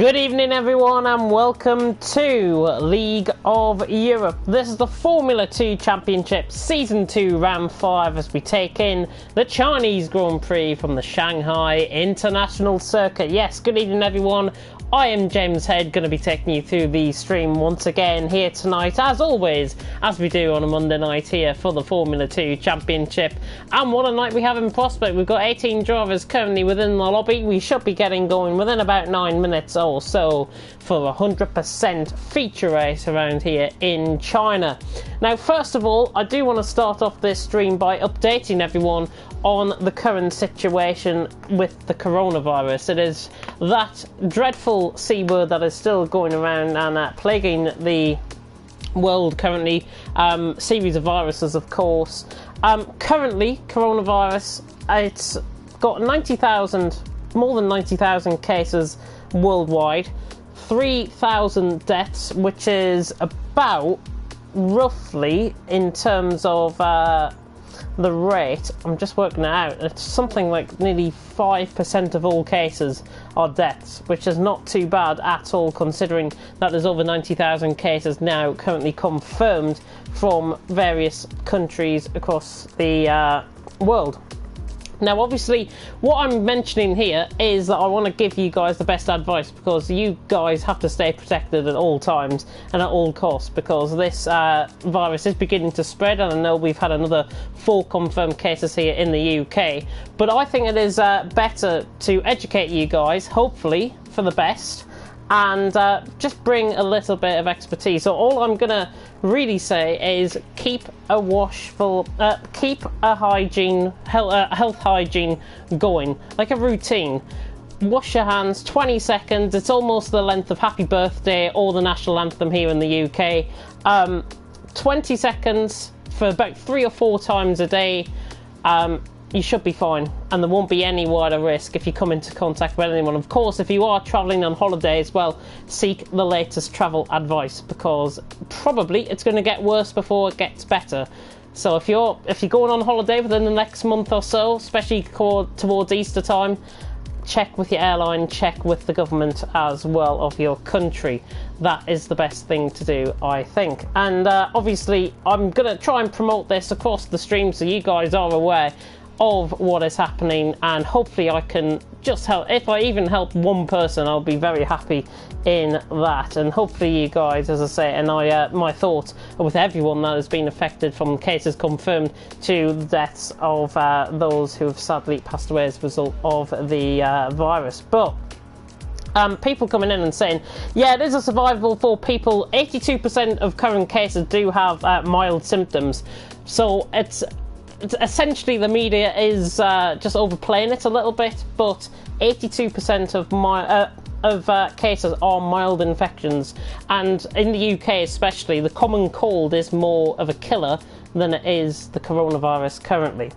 Good evening everyone and welcome to League of Europe. This is the Formula 2 Championship Season 2 Round 5 as we take in the Chinese Grand Prix from the Shanghai International Circuit. Yes, good evening everyone. I am James Head, going to be taking you through the stream once again here tonight, as always, as we do on a Monday night here for the Formula 2 Championship. And what a night we have in prospect. We've got 18 drivers currently within the lobby. We should be getting going within about 9 minutes or so for a 100% feature race around here in China. Now, first of all, I do want to start off this stream by updating everyone on the current situation with the coronavirus. It is that dreadful C word that is still going around and plaguing the world currently. Series of viruses, of course. Currently, coronavirus, it's got more than 90,000 cases worldwide, 3,000 deaths, which is about roughly in terms of the rate, I'm just working it out, it's something like nearly 5% of all cases are deaths, which is not too bad at all considering that there's over 90,000 cases now currently confirmed from various countries across the world. Now obviously what I'm mentioning here is that I want to give you guys the best advice, because you guys have to stay protected at all times and at all costs, because this virus is beginning to spread, and I know we've had another 4 confirmed cases here in the UK, but I think it is better to educate you guys, hopefully for the best, and just bring a little bit of expertise. So all I'm gonna really say is keep a health hygiene going, like a routine. Wash your hands 20 seconds. It's almost the length of Happy Birthday or the national anthem here in the UK. 20 seconds for about 3 or 4 times a day. You should be fine, and there won't be any wider risk if you come into contact with anyone. Of course, if you are travelling on holiday as well, seek the latest travel advice, because probably it's going to get worse before it gets better. So if you're going on holiday within the next month or so, especially towards Easter time, check with your airline, check with the government as well of your country. That is the best thing to do, I think. And obviously, I'm going to try and promote this across the stream so you guys are aware of what is happening, and hopefully I can just help. If I even help one person, I'll be very happy in that. And hopefully you guys, as I say, and my thoughts are with everyone that has been affected, from cases confirmed to the deaths of those who have sadly passed away as a result of the virus. But people coming in and saying, yeah, it is a survivable for people. 82% of current cases do have mild symptoms, so it's essentially the media is just overplaying it a little bit, but 82% of cases are mild infections, and in the UK especially, the common cold is more of a killer than it is the coronavirus currently.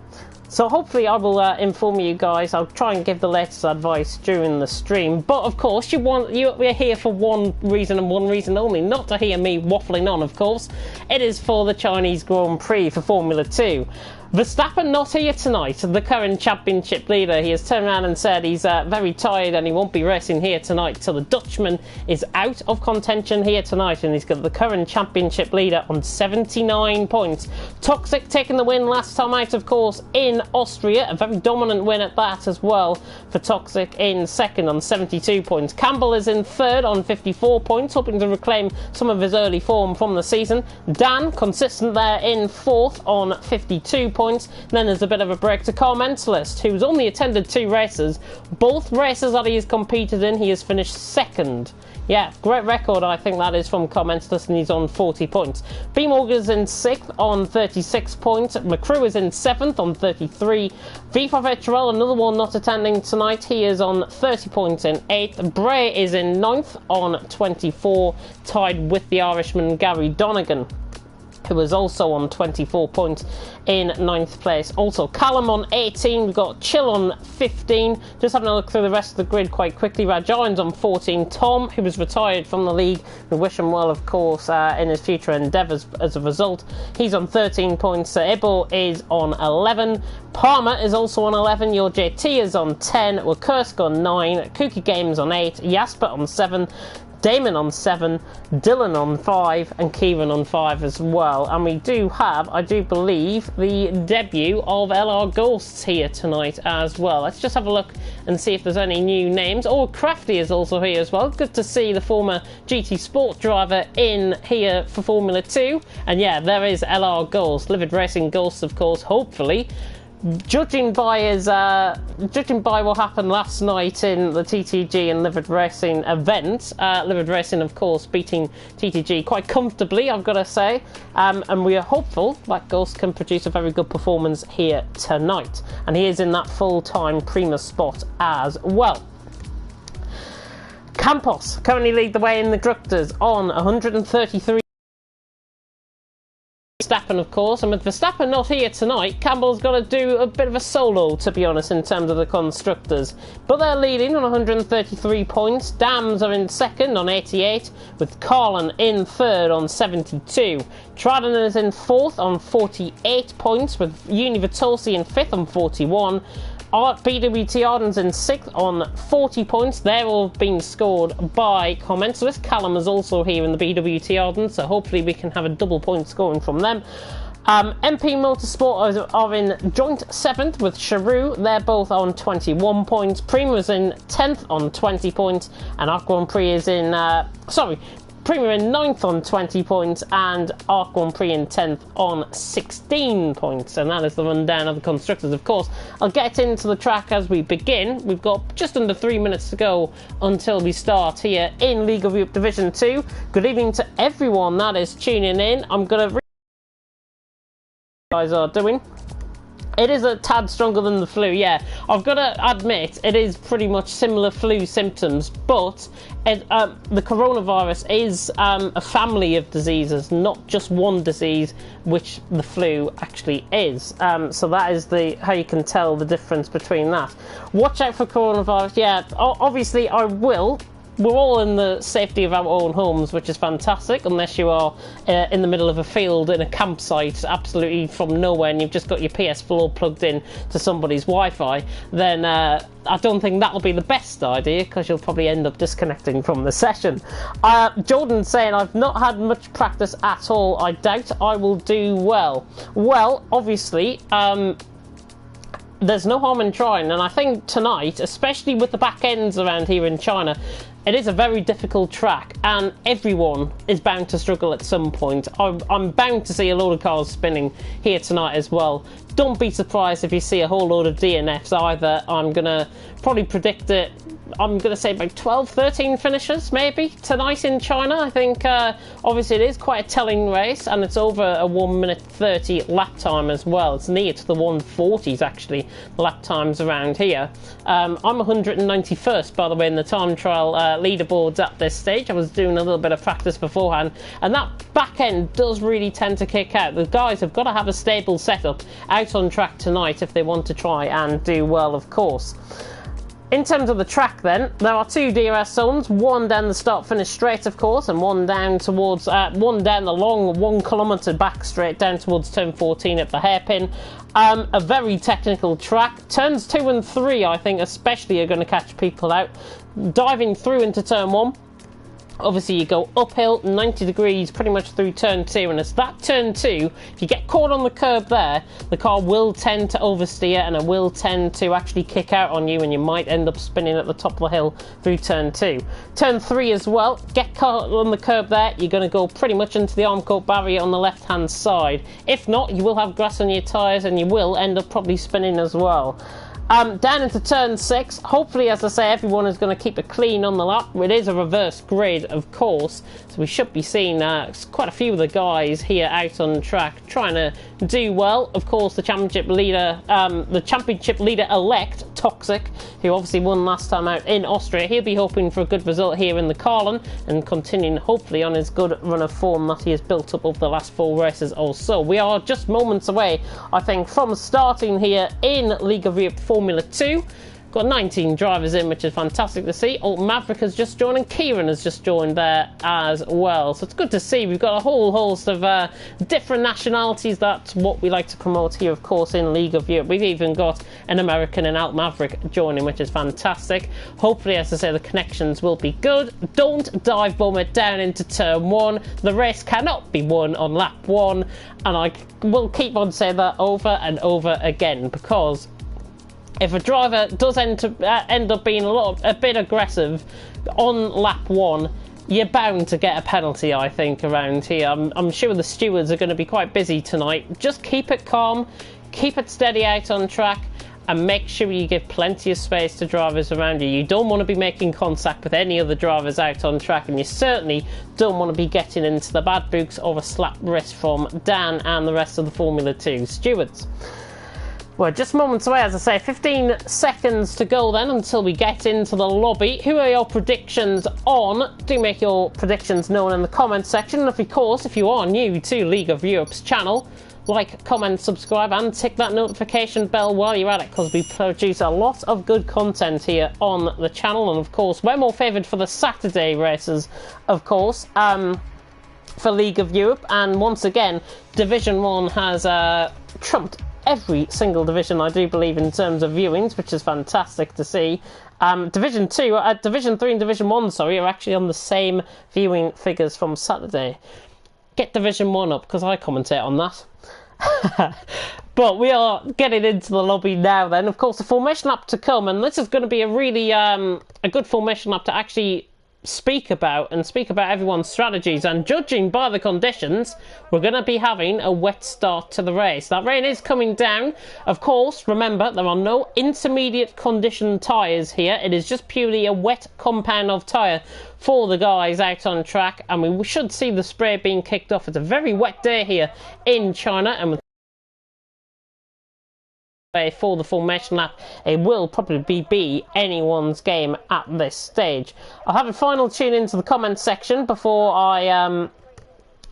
So hopefully I will inform you guys. I'll try and give the latest advice during the stream. But of course, we're here for one reason and one reason only, not to hear me waffling on, of course. It is for the Chinese Grand Prix for Formula 2. Verstappen not here tonight, the current championship leader. He has turned around and said he's very tired and he won't be racing here tonight. So the Dutchman is out of contention here tonight, and he's got the current championship leader on 79 points. Toxic taking the win last time out, of course, in Austria. A very dominant win at that as well for Toxic in second on 72 points. Campbell is in third on 54 points, hoping to reclaim some of his early form from the season. Dan, consistent there in fourth on 52 points. Then there's a bit of a break to Car Mentalist, who's only attended 2 races. Both races that he has competed in, he has finished second. Yeah, great record, I think that is, from Car Mentalist, and he's on 40 points. B. Morgan's in 6th on 36 points. McCrew is in 7th on 33. V5HRL, another one not attending tonight, he is on 30 points in 8th. Bray is in 9th on 24, tied with the Irishman Gary Donegan, who was also on 24 points in 9th place. Also, Callum on 18, we've got Chill on 15. Just having a look through the rest of the grid quite quickly. Rajayan's on 14. Tom, who was retired from the league, we wish him well, of course, in his future endeavours as a result. He's on 13 points. Ibo is on 11. Palmer is also on 11. Your JT is on 10. Wakursk on 9. Kooky Games on 8. Jasper on 7. Damon on 7, Dylan on 5, and Kieran on 5 as well. And we do have, I do believe, the debut of LR Ghosts here tonight as well. Let's just have a look and see if there's any new names. Oh, Crafty is also here as well. Good to see the former GT Sport driver in here for Formula 2. And yeah, there is LR Ghosts, Livid Racing Ghosts, of course, hopefully. Judging by what happened last night in the TTG and Livid Racing event, Livid Racing, of course, beating TTG quite comfortably, I've got to say, and we are hopeful that Ghost can produce a very good performance here tonight, and he is in that full-time Prima spot as well. Campos currently lead the way in the Drukters on 133. Verstappen, of course, and with Verstappen not here tonight, Campbell's got to do a bit of a solo, to be honest, in terms of the constructors. But they're leading on 133 points. Dams are in second on 88, with Carlin in third on 72. Tradden is in fourth on 48 points, with Univitolsi in fifth on 41. BWT Arden's in 6th on 40 points. They're all being scored by comments. So this Callum is also here in the BWT Arden, so hopefully we can have a double point scoring from them. MP Motorsport are in joint 7th with Charu. They're both on 21 points. Prima's in 10th on 20 points. And Arc Grand Prix is in... Prima in 9th on 20 points and Arc Grand Prix in 10th on 16 points. And that is the rundown of the constructors, of course. I'll get into the track as we begin. We've got just under 3 minutes to go until we start here in League of Europe Division 2. Good evening to everyone that is tuning in. I'm going to read what you guys are doing. It is a tad stronger than the flu, yeah. I've got to admit, it is pretty much similar flu symptoms, but the coronavirus is a family of diseases, not just one disease, which the flu actually is. So that is how you can tell the difference between that. Watch out for coronavirus, yeah. Obviously, I will. We're all in the safety of our own homes, which is fantastic, unless you are in the middle of a field in a campsite, absolutely from nowhere, and you've just got your PS4 plugged in to somebody's Wi-Fi, then I don't think that'll be the best idea, because you'll probably end up disconnecting from the session. Jordan's saying, I've not had much practice at all. I doubt I will do well. Well, obviously, there's no harm in trying, and I think tonight, especially with the back ends around here in China, it is a very difficult track, and everyone is bound to struggle at some point. I'm bound to see a load of cars spinning here tonight as well. Don't be surprised if you see a whole load of DNFs either. I'm going to probably predict it. I'm going to say about 12, 13 finishers maybe tonight in China. I think obviously it is quite a telling race, and it's over a 1 minute 30 lap time as well. It's near to the 140s actually, lap times around here. I'm 191st, by the way, in the time trial leaderboards at this stage. I was doing a little bit of practice beforehand, and that back end does really tend to kick out. The guys have got to have a stable setup out on track tonight if they want to try and do well, of course. In terms of the track then, there are two DRS zones, one down the start-finish straight, of course, and one down towards, one down the long 1 kilometre back straight down towards turn 14 at the hairpin. A very technical track. Turns 2 and 3, I think, especially are going to catch people out. Diving through into turn 1. Obviously, you go uphill 90 degrees pretty much through turn 2, and it's that turn 2, if you get caught on the curb there, the car will tend to oversteer and it will tend to actually kick out on you, and you might end up spinning at the top of the hill through turn 2. Turn 3 as well, get caught on the curb there, you're going to go pretty much into the arm coat barrier on the left hand side. If not, you will have grass on your tyres and you will end up probably spinning as well. Down into turn 6. Hopefully, as I say, everyone is going to keep it clean on the lap. It is a reverse grid, of course, so we should be seeing quite a few of the guys here out on track trying to do well. Of course, the championship leader elect, Toxic, who obviously won last time out in Austria, he'll be hoping for a good result here in the Carlin and continuing hopefully on his good run of form that he has built up over the last 4 races or so. We are just moments away, I think, from starting here in League of Europe Formula 2. Got 19 drivers in, which is fantastic to see. Oh, Maverick has just joined and Kieran has just joined there as well. So it's good to see. We've got a whole host of different nationalities. That's what we like to promote here, of course, in League of Europe. We've even got an American and Alt Maverick joining, which is fantastic. Hopefully, as I say, the connections will be good. Don't dive bomb it down into turn 1. The race cannot be won on lap 1. And I will keep on saying that over and over again, because if a driver does end up being a bit aggressive on lap 1, you're bound to get a penalty, I think, around here. I'm sure the stewards are going to be quite busy tonight. Just keep it calm, keep it steady out on track, and make sure you give plenty of space to drivers around you. You don't want to be making contact with any other drivers out on track, and you certainly don't want to be getting into the bad books of a slap wrist from Dan and the rest of the Formula 2 stewards. Well, just moments away, as I say, 15 seconds to go then until we get into the lobby. Who are your predictions on? Do make your predictions known in the comments section. And of course, if you are new to League of Europe's channel, like, comment, subscribe, and tick that notification bell while you're at it, because we produce a lot of good content here on the channel. And of course, we're more favoured for the Saturday races, of course, for League of Europe. And once again, Division 1 has trumped every single division, I do believe, in terms of viewings, which is fantastic to see. Division 2, Division 3 and Division 1, sorry, are actually on the same viewing figures from Saturday. Get Division 1 up, because I commentate on that. But we are getting into the lobby now then. Of course, the formation lap to come, and this is going to be a really a good formation lap to actually speak about everyone's strategies. And judging by the conditions, we're going to be having a wet start to the race. That rain is coming down. Of course, remember, there are no intermediate condition tyres here. It is just purely a wet compound of tyre for the guys out on track, and we should see the spray being kicked off. It's a very wet day here in China, and with for the formation lap, it will probably be anyone's game at this stage. I'll have a final tune into the comments section before I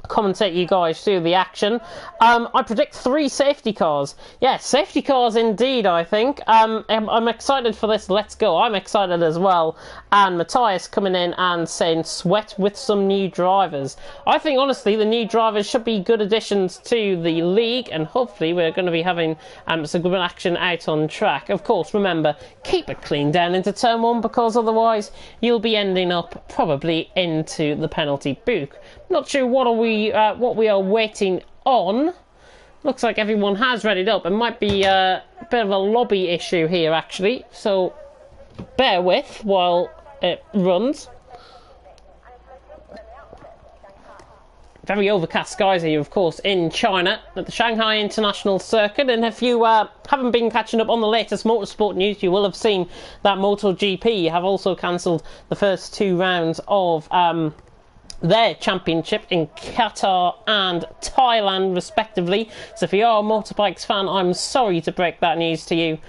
commentate you guys through the action. I predict 3 safety cars. Yes, safety cars indeed, I think. I'm excited for this. Let's go. I'm excited as well. And Matthias coming in and saying sweat with some new drivers. I think, honestly, the new drivers should be good additions to the league, and hopefully we're going to be having some good action out on track. Of course, remember, keep it clean down into turn 1, because otherwise you'll be ending up probably into the penalty book. Not sure what we are waiting on. Looks like everyone has readied up. It might be a bit of a lobby issue here, actually, so bear with while it runs. Very overcast skies here, of course, in China at the Shanghai International Circuit. And if you haven't been catching up on the latest motorsport news, you will have seen that MotoGP have also cancelled the first 2 rounds of their championship in Qatar and Thailand, respectively. So if you are a motorbikes fan, I'm sorry to break that news to you,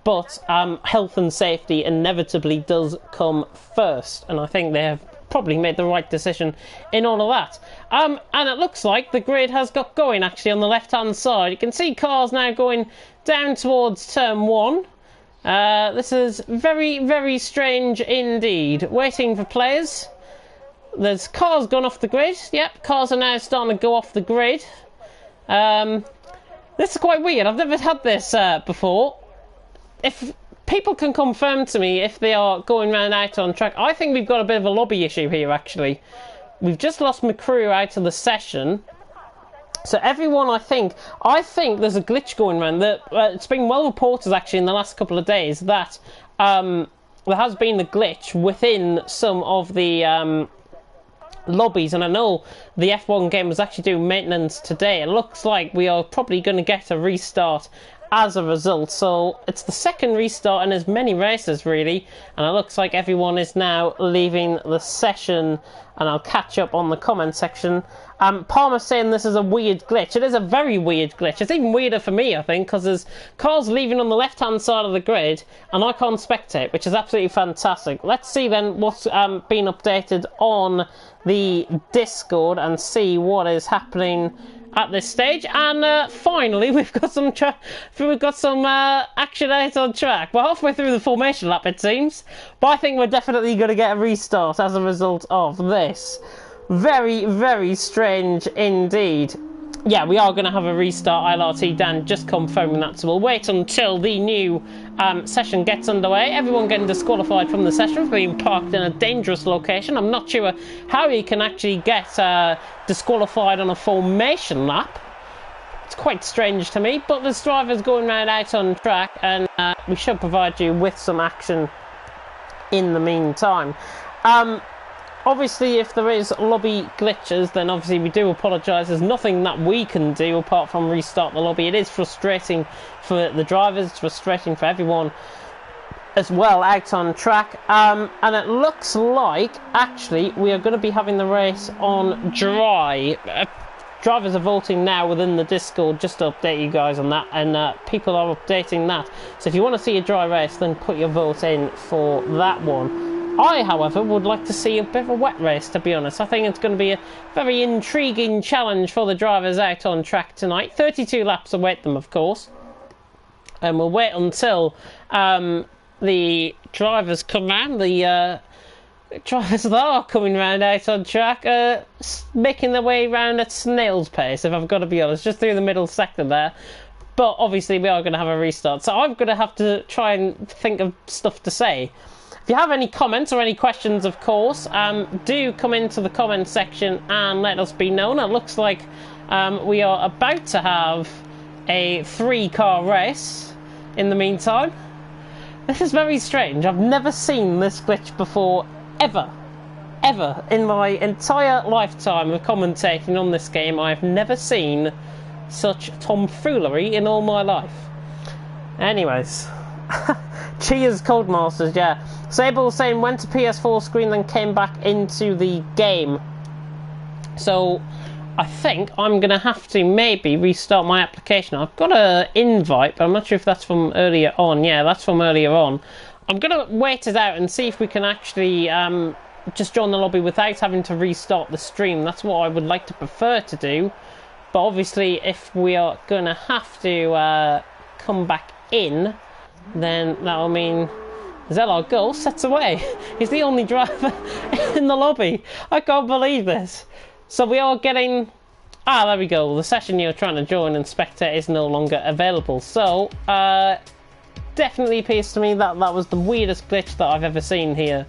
but health and safety inevitably does come first, and I think they have probably made the right decision in all of that. And it looks like the grid has got going, actually, on the left-hand side. You can see cars now going down towards turn 1. This is very, very strange indeed. Waiting for players. There's cars gone off the grid. Yep, cars are now starting to go off the grid. This is quite weird. I've never had this before. If people can confirm to me if they are going round out on track, I think we've got a bit of a lobby issue here, actually. We've just lost McCrew out of the session. So everyone, I think there's a glitch going around. It's been well reported, actually, in the last couple of days that there has been a glitch within some of the lobbies, and I know the F1 game was actually doing maintenance today. It looks like we are probably going to get a restart as a result. So it's the second restart in as many races, really, and it looks like everyone is now leaving the session, and I'll catch up on the comment section. Palmer's saying this is a weird glitch. It is a very weird glitch. It's even weirder for me, I think, because there's cars leaving on the left-hand side of the grid, and I can't spectate, which is absolutely fantastic. Let's see then what's been updated on the Discord and see what is happening at this stage. And finally, we've got some action out on track. We're halfway through the formation lap, it seems, but I think we're definitely going to get a restart as a result of this. Very, very strange indeed. Yeah, we are going to have a restart. ILRT Dan just confirming that, so we'll wait until the new session gets underway. Everyone getting disqualified from the session for being parked in a dangerous location. I'm not sure how you can actually get disqualified on a formation lap. It's quite strange to me, but there's drivers going round out on track, and we should provide you with some action in the meantime. Obviously, if there is lobby glitches, then obviously we do apologise. There's nothing that we can do apart from restart the lobby. It is frustrating for the drivers, it's frustrating for everyone as well out on track. And it looks like, actually, we are going to be having the race on dry. Drivers are voting now within the Discord, just to update you guys on that, and people are updating that. So if you want to see a dry race, then put your vote in for that one. I, however, would like to see a bit of a wet race, to be honest. I think it's going to be a very intriguing challenge for the drivers out on track tonight. 32 laps await them, of course. And we'll wait until the drivers come round. The drivers that are coming round out on track making their way round at snail's pace, if I've got to be honest, just through the middle sector there. But obviously we are going to have a restart, so I'm going to have to try and think of stuff to say. If you have any comments or any questions, of course, do come into the comment section and let us be known. It looks like we are about to have a 3-car race in the meantime. This is very strange. I've never seen this glitch before, ever. Ever. In my entire lifetime of commentating on this game, I have never seen such tomfoolery in all my life. Anyways. Cheers, Codemasters, yeah. Sable saying went to PS4 screen, then came back into the game. So, I think I'm going to have to maybe restart my application. I've got an invite, but I'm not sure if that's from earlier on. Yeah, that's from earlier on. I'm going to wait it out and see if we can actually just join the lobby without having to restart the stream. That's what I would like to prefer to do. But obviously, if we are going to have to come back in, then that'll mean Zellar Gull sets away. He's the only driver in the lobby. I can't believe this. So we are getting... Ah, there we go. The session you're trying to join and spectate is no longer available. So, definitely appears to me that that was the weirdest glitch that I've ever seen here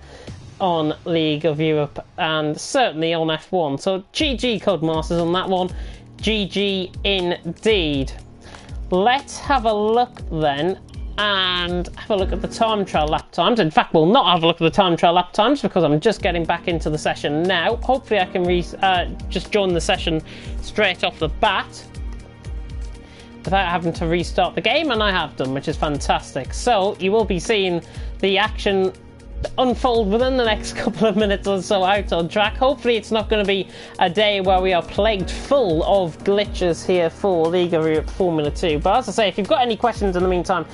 on League of Europe, and certainly on F1. So, GG Codemasters on that one. GG indeed. Let's have a look then and have a look at the time trial lap times. In fact, we'll not have a look at the time trial lap times because I'm just getting back into the session now. Hopefully I can just join the session straight off the bat without having to restart the game, and I have done, which is fantastic. So you will be seeing the action unfold within the next couple of minutes or so out on track. Hopefully it's not going to be a day where we are plagued full of glitches here for League of Europe Formula 2. But as I say, if you've got any questions in the meantime,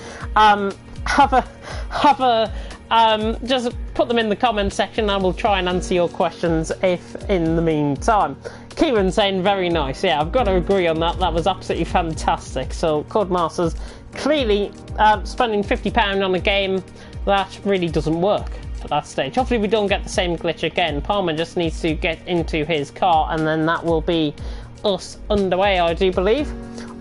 just put them in the comment section. I will try and answer your questions if in the meantime. Kieran saying very nice. Yeah, I've got to agree on that. That was absolutely fantastic. So Codemasters clearly spending £50 on a game that really doesn't work at that stage. Hopefully we don't get the same glitch again. Palmer just needs to get into his car and then that will be us underway, I do believe.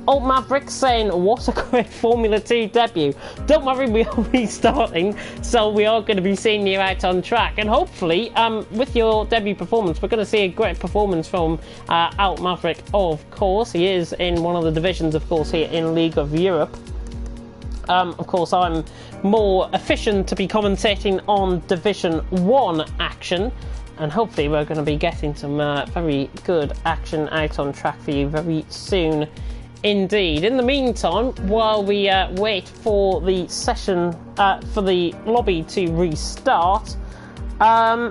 Alt Maverick saying, what a great Formula 2 debut. Don't worry, we are restarting, so we are going to be seeing you out on track. And hopefully, with your debut performance, we're going to see a great performance from Alt Maverick, of course. He is in one of the divisions, of course, here in League of Europe. Of course, I'm more efficient to be commentating on Division 1 action, and hopefully we're going to be getting some very good action out on track for you very soon indeed. In the meantime, while we wait for the session, for the lobby to restart, I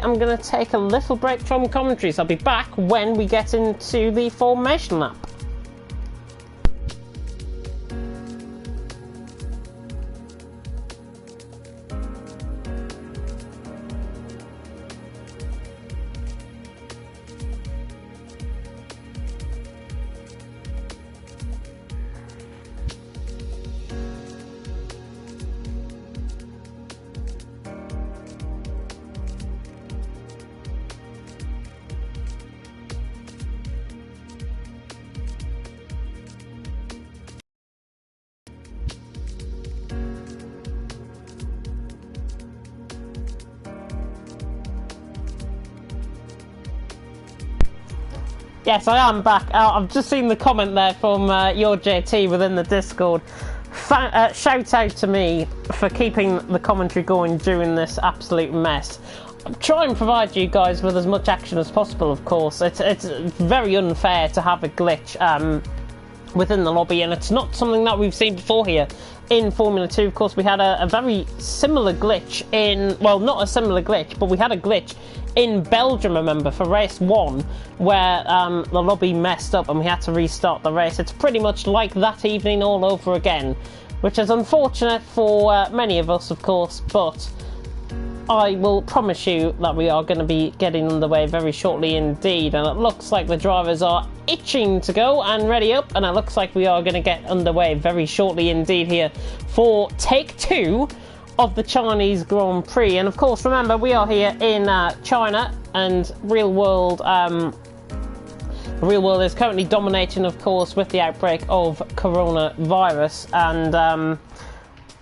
am going to take a little break from commentary, so I'll be back when we get into the formation lap. Yes, I am back. I've just seen the comment there from your JT within the Discord. Shout out to me for keeping the commentary going during this absolute mess. Try and provide you guys with as much action as possible, of course. It's very unfair to have a glitch within the lobby, and it's not something that we've seen before here in Formula 2. Of course, we had a very similar glitch in, well, not a similar glitch, but we had a glitch in Belgium, remember, for race 1, where the lobby messed up and we had to restart the race. It's pretty much like that evening all over again, which is unfortunate for many of us, of course, but I will promise you that we are going to be getting underway very shortly indeed, and it looks like the drivers are itching to go and ready up, and it looks like we are going to get underway very shortly indeed here for take 2 of the Chinese Grand Prix. And of course, remember, we are here in China, and real world is currently dominating, of course, with the outbreak of coronavirus. And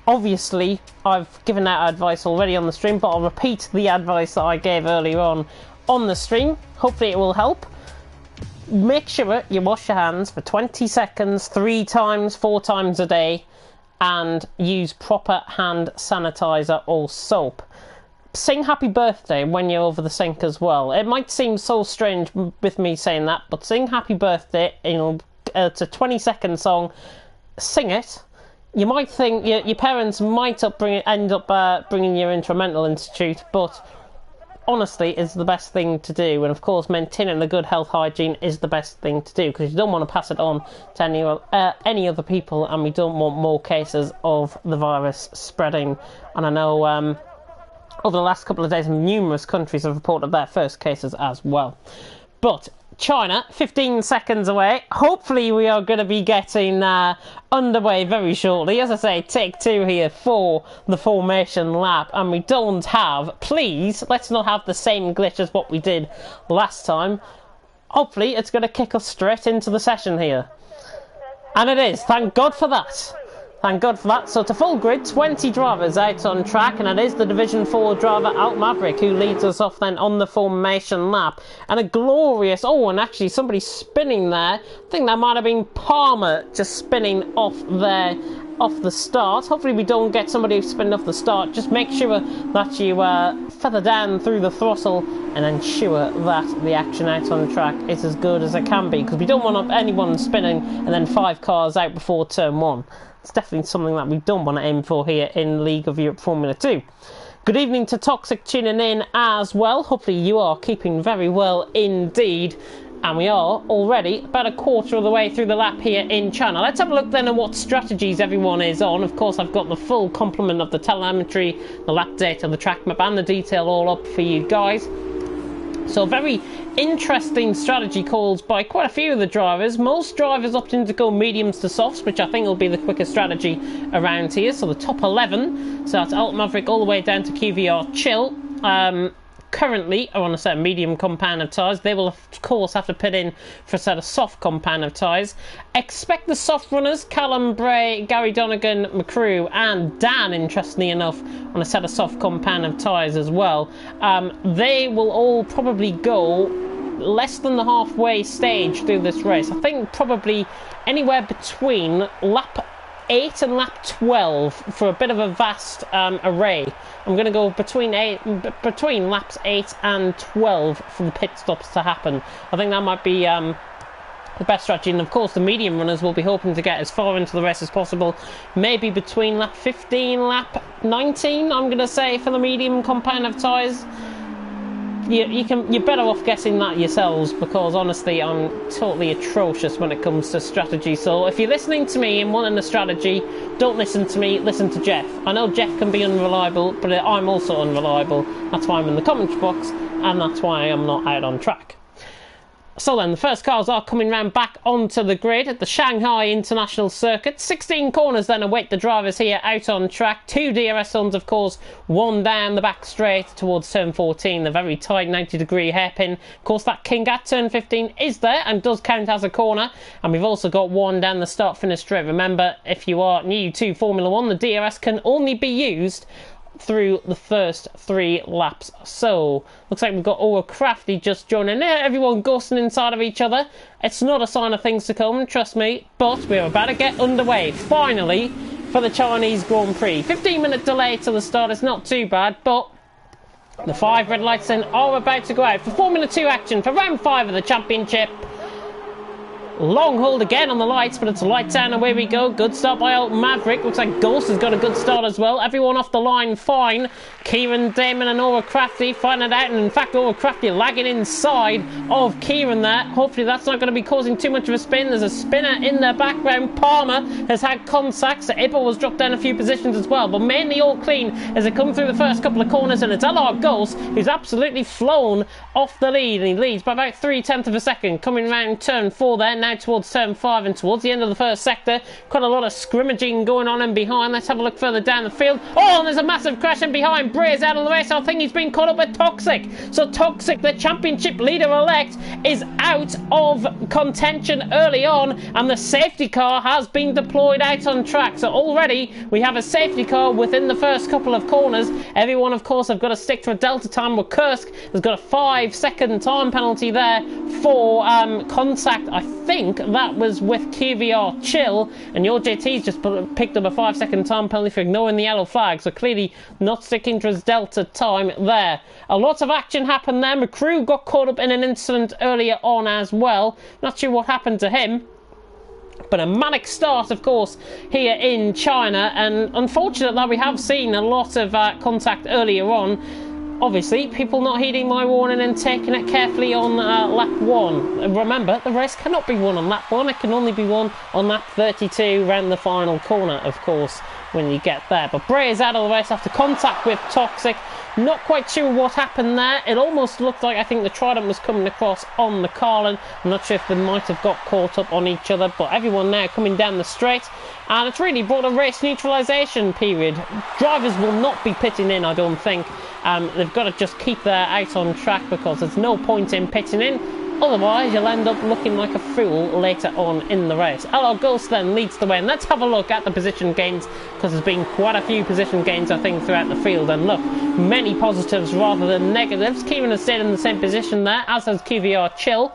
obviously, I've given out advice already on the stream, but I'll repeat the advice that I gave earlier on the stream. Hopefully it will help. Make sure you wash your hands for 20 seconds, 3 times, 4 times a day, and use proper hand sanitizer or soap. Sing happy birthday when you're over the sink as well. It might seem so strange with me saying that, but sing happy birthday. It's a 20-second song. Sing it. You might think your parents might end up bringing you into a mental institute, but honestly, it's the best thing to do. And of course, maintaining a good health hygiene is the best thing to do, because you don't want to pass it on to any other people, and we don't want more cases of the virus spreading. And I know over the last couple of days, numerous countries have reported their first cases as well. But China, 15 seconds away. Hopefully we are going to be getting underway very shortly. As I say, take 2 here for the formation lap, and we don't have, please, let's not have the same glitch as what we did last time. Hopefully it's going to kick us straight into the session here. And it is, thank God for that. Thank God for that. So to full grid, 20 drivers out on track, and it is the Division 4 driver Alt Maverick who leads us off then on the formation lap. And a glorious, oh, and actually somebody spinning there. I think that might have been Palmer just spinning off the start. Hopefully we don't get somebody spinning off the start. Just make sure that you feather down through the throttle and ensure that the action out on track is as good as it can be, because we don't want anyone spinning and then 5 cars out before turn 1. It's definitely something that we don't want to aim for here in League of Europe Formula 2. Good evening to Toxic tuning in as well. Hopefully you are keeping very well indeed. And we are already about a quarter of the way through the lap here in China. Let's have a look then at what strategies everyone is on. Of course, I've got the full complement of the telemetry, the lap data, the track map, and the detail all up for you guys. So very interesting strategy calls by quite a few of the drivers. Most drivers opting to go mediums to softs, which I think will be the quickest strategy around here. So the top 11, so that's Alt Maverick all the way down to QVR Chill, currently are on a set of medium compound of tyres. They will of course have to pit in for a set of soft compound of tyres. Expect the soft runners, Callum Bray, Gary Donegan, McCrew and Dan, interestingly enough, on a set of soft compound of tyres as well. They will all probably go less than the halfway stage through this race. I think probably anywhere between lap 8 and lap 12 for a bit of a vast array. I'm going to go between laps 8 and 12 for the pit stops to happen. I think that might be the best strategy, and of course the medium runners will be hoping to get as far into the race as possible, maybe between lap 15, lap 19, I'm going to say, for the medium compound of tyres. You're better off guessing that yourselves, because honestly I'm totally atrocious when it comes to strategy. So if you're listening to me and wanting a strategy, don't listen to me, listen to Jeff. I know Jeff can be unreliable, but I'm also unreliable. That's why I'm in the comments box, and that's why I'm not out on track. So then, the first cars are coming round back onto the grid at the Shanghai International Circuit. 16 corners then await the drivers here out on track. 2 DRS zones, of course, one down the back straight towards turn 14, the very tight 90-degree hairpin. Of course, that king at turn 15 is there and does count as a corner. And we've also got one down the start-finish straight. Remember, if you are new to Formula 1, the DRS can only be used through the first 3 laps. So looks like we've got Aura Crafty just joining there, everyone ghosting inside of each other. It's not a sign of things to come, trust me, but we're about to get underway finally for the Chinese Grand Prix. 15-minute delay to the start is not too bad, but the 5 red lights then are about to go out for Formula 2 action for round 5 of the championship. Long hold again on the lights, but it's lights out and away we go. Good start by old Maverick. Looks like Ghost has got a good start as well. Everyone off the line fine. Kieran, Damon and Aura Crafty find it out, and in fact Aura Crafty lagging inside of Kieran there. Hopefully that's not going to be causing too much of a spin. There's a spinner in the background. Palmer has had contacts. Ippo was dropped down a few positions as well, but mainly all clean as it comes through the first couple of corners, and it's LR Ghost who's absolutely flown off the lead, and he leads by about 0.3 of a second. Coming round turn 4 there, now towards turn 5 and towards the end of the first sector. Quite a lot of scrimmaging going on in behind. Let's have a look further down the field. Oh, and there's a massive crash in behind. Bray's out of the race. I think he's been caught up with Toxic. So Toxic, the championship leader-elect, is out of contention early on, and the safety car has been deployed out on track. So already we have a safety car within the first couple of corners. Everyone, of course, have got to stick to a delta time. Where Kursk has got a 5-second time penalty there for contact. I think that was with QVR Chill, and your JT's just picked up a 5-second time penalty for ignoring the yellow flag, so clearly not sticking to his delta time there. A lot of action happened there. McCrew got caught up in an incident earlier on as well. Not sure what happened to him, but a manic start, of course, here in China, and unfortunate that we have seen a lot of contact earlier on. Obviously, people not heeding my warning and taking it carefully on lap 1. Remember, the race cannot be won on lap 1, it can only be won on lap 32 round the final corner, of course, when you get there. But Bray is out of the race after contact with Toxic. Not quite sure what happened there. It almost looked like, I think, the Trident was coming across on the Carlin. I'm not sure if they might have got caught up on each other, but everyone now coming down the straight, and it's really brought a race neutralisation period. Drivers will not be pitting in, I don't think. They've got to just keep their out on track, because there's no point in pitting in. Otherwise, you'll end up looking like a fool later on in the race. LR Ghost then leads the way, and let's have a look at the position gains, because there's been quite a few position gains, I think, throughout the field. And look, many positives rather than negatives. Kieran has stayed in the same position there, as has QVR Chill.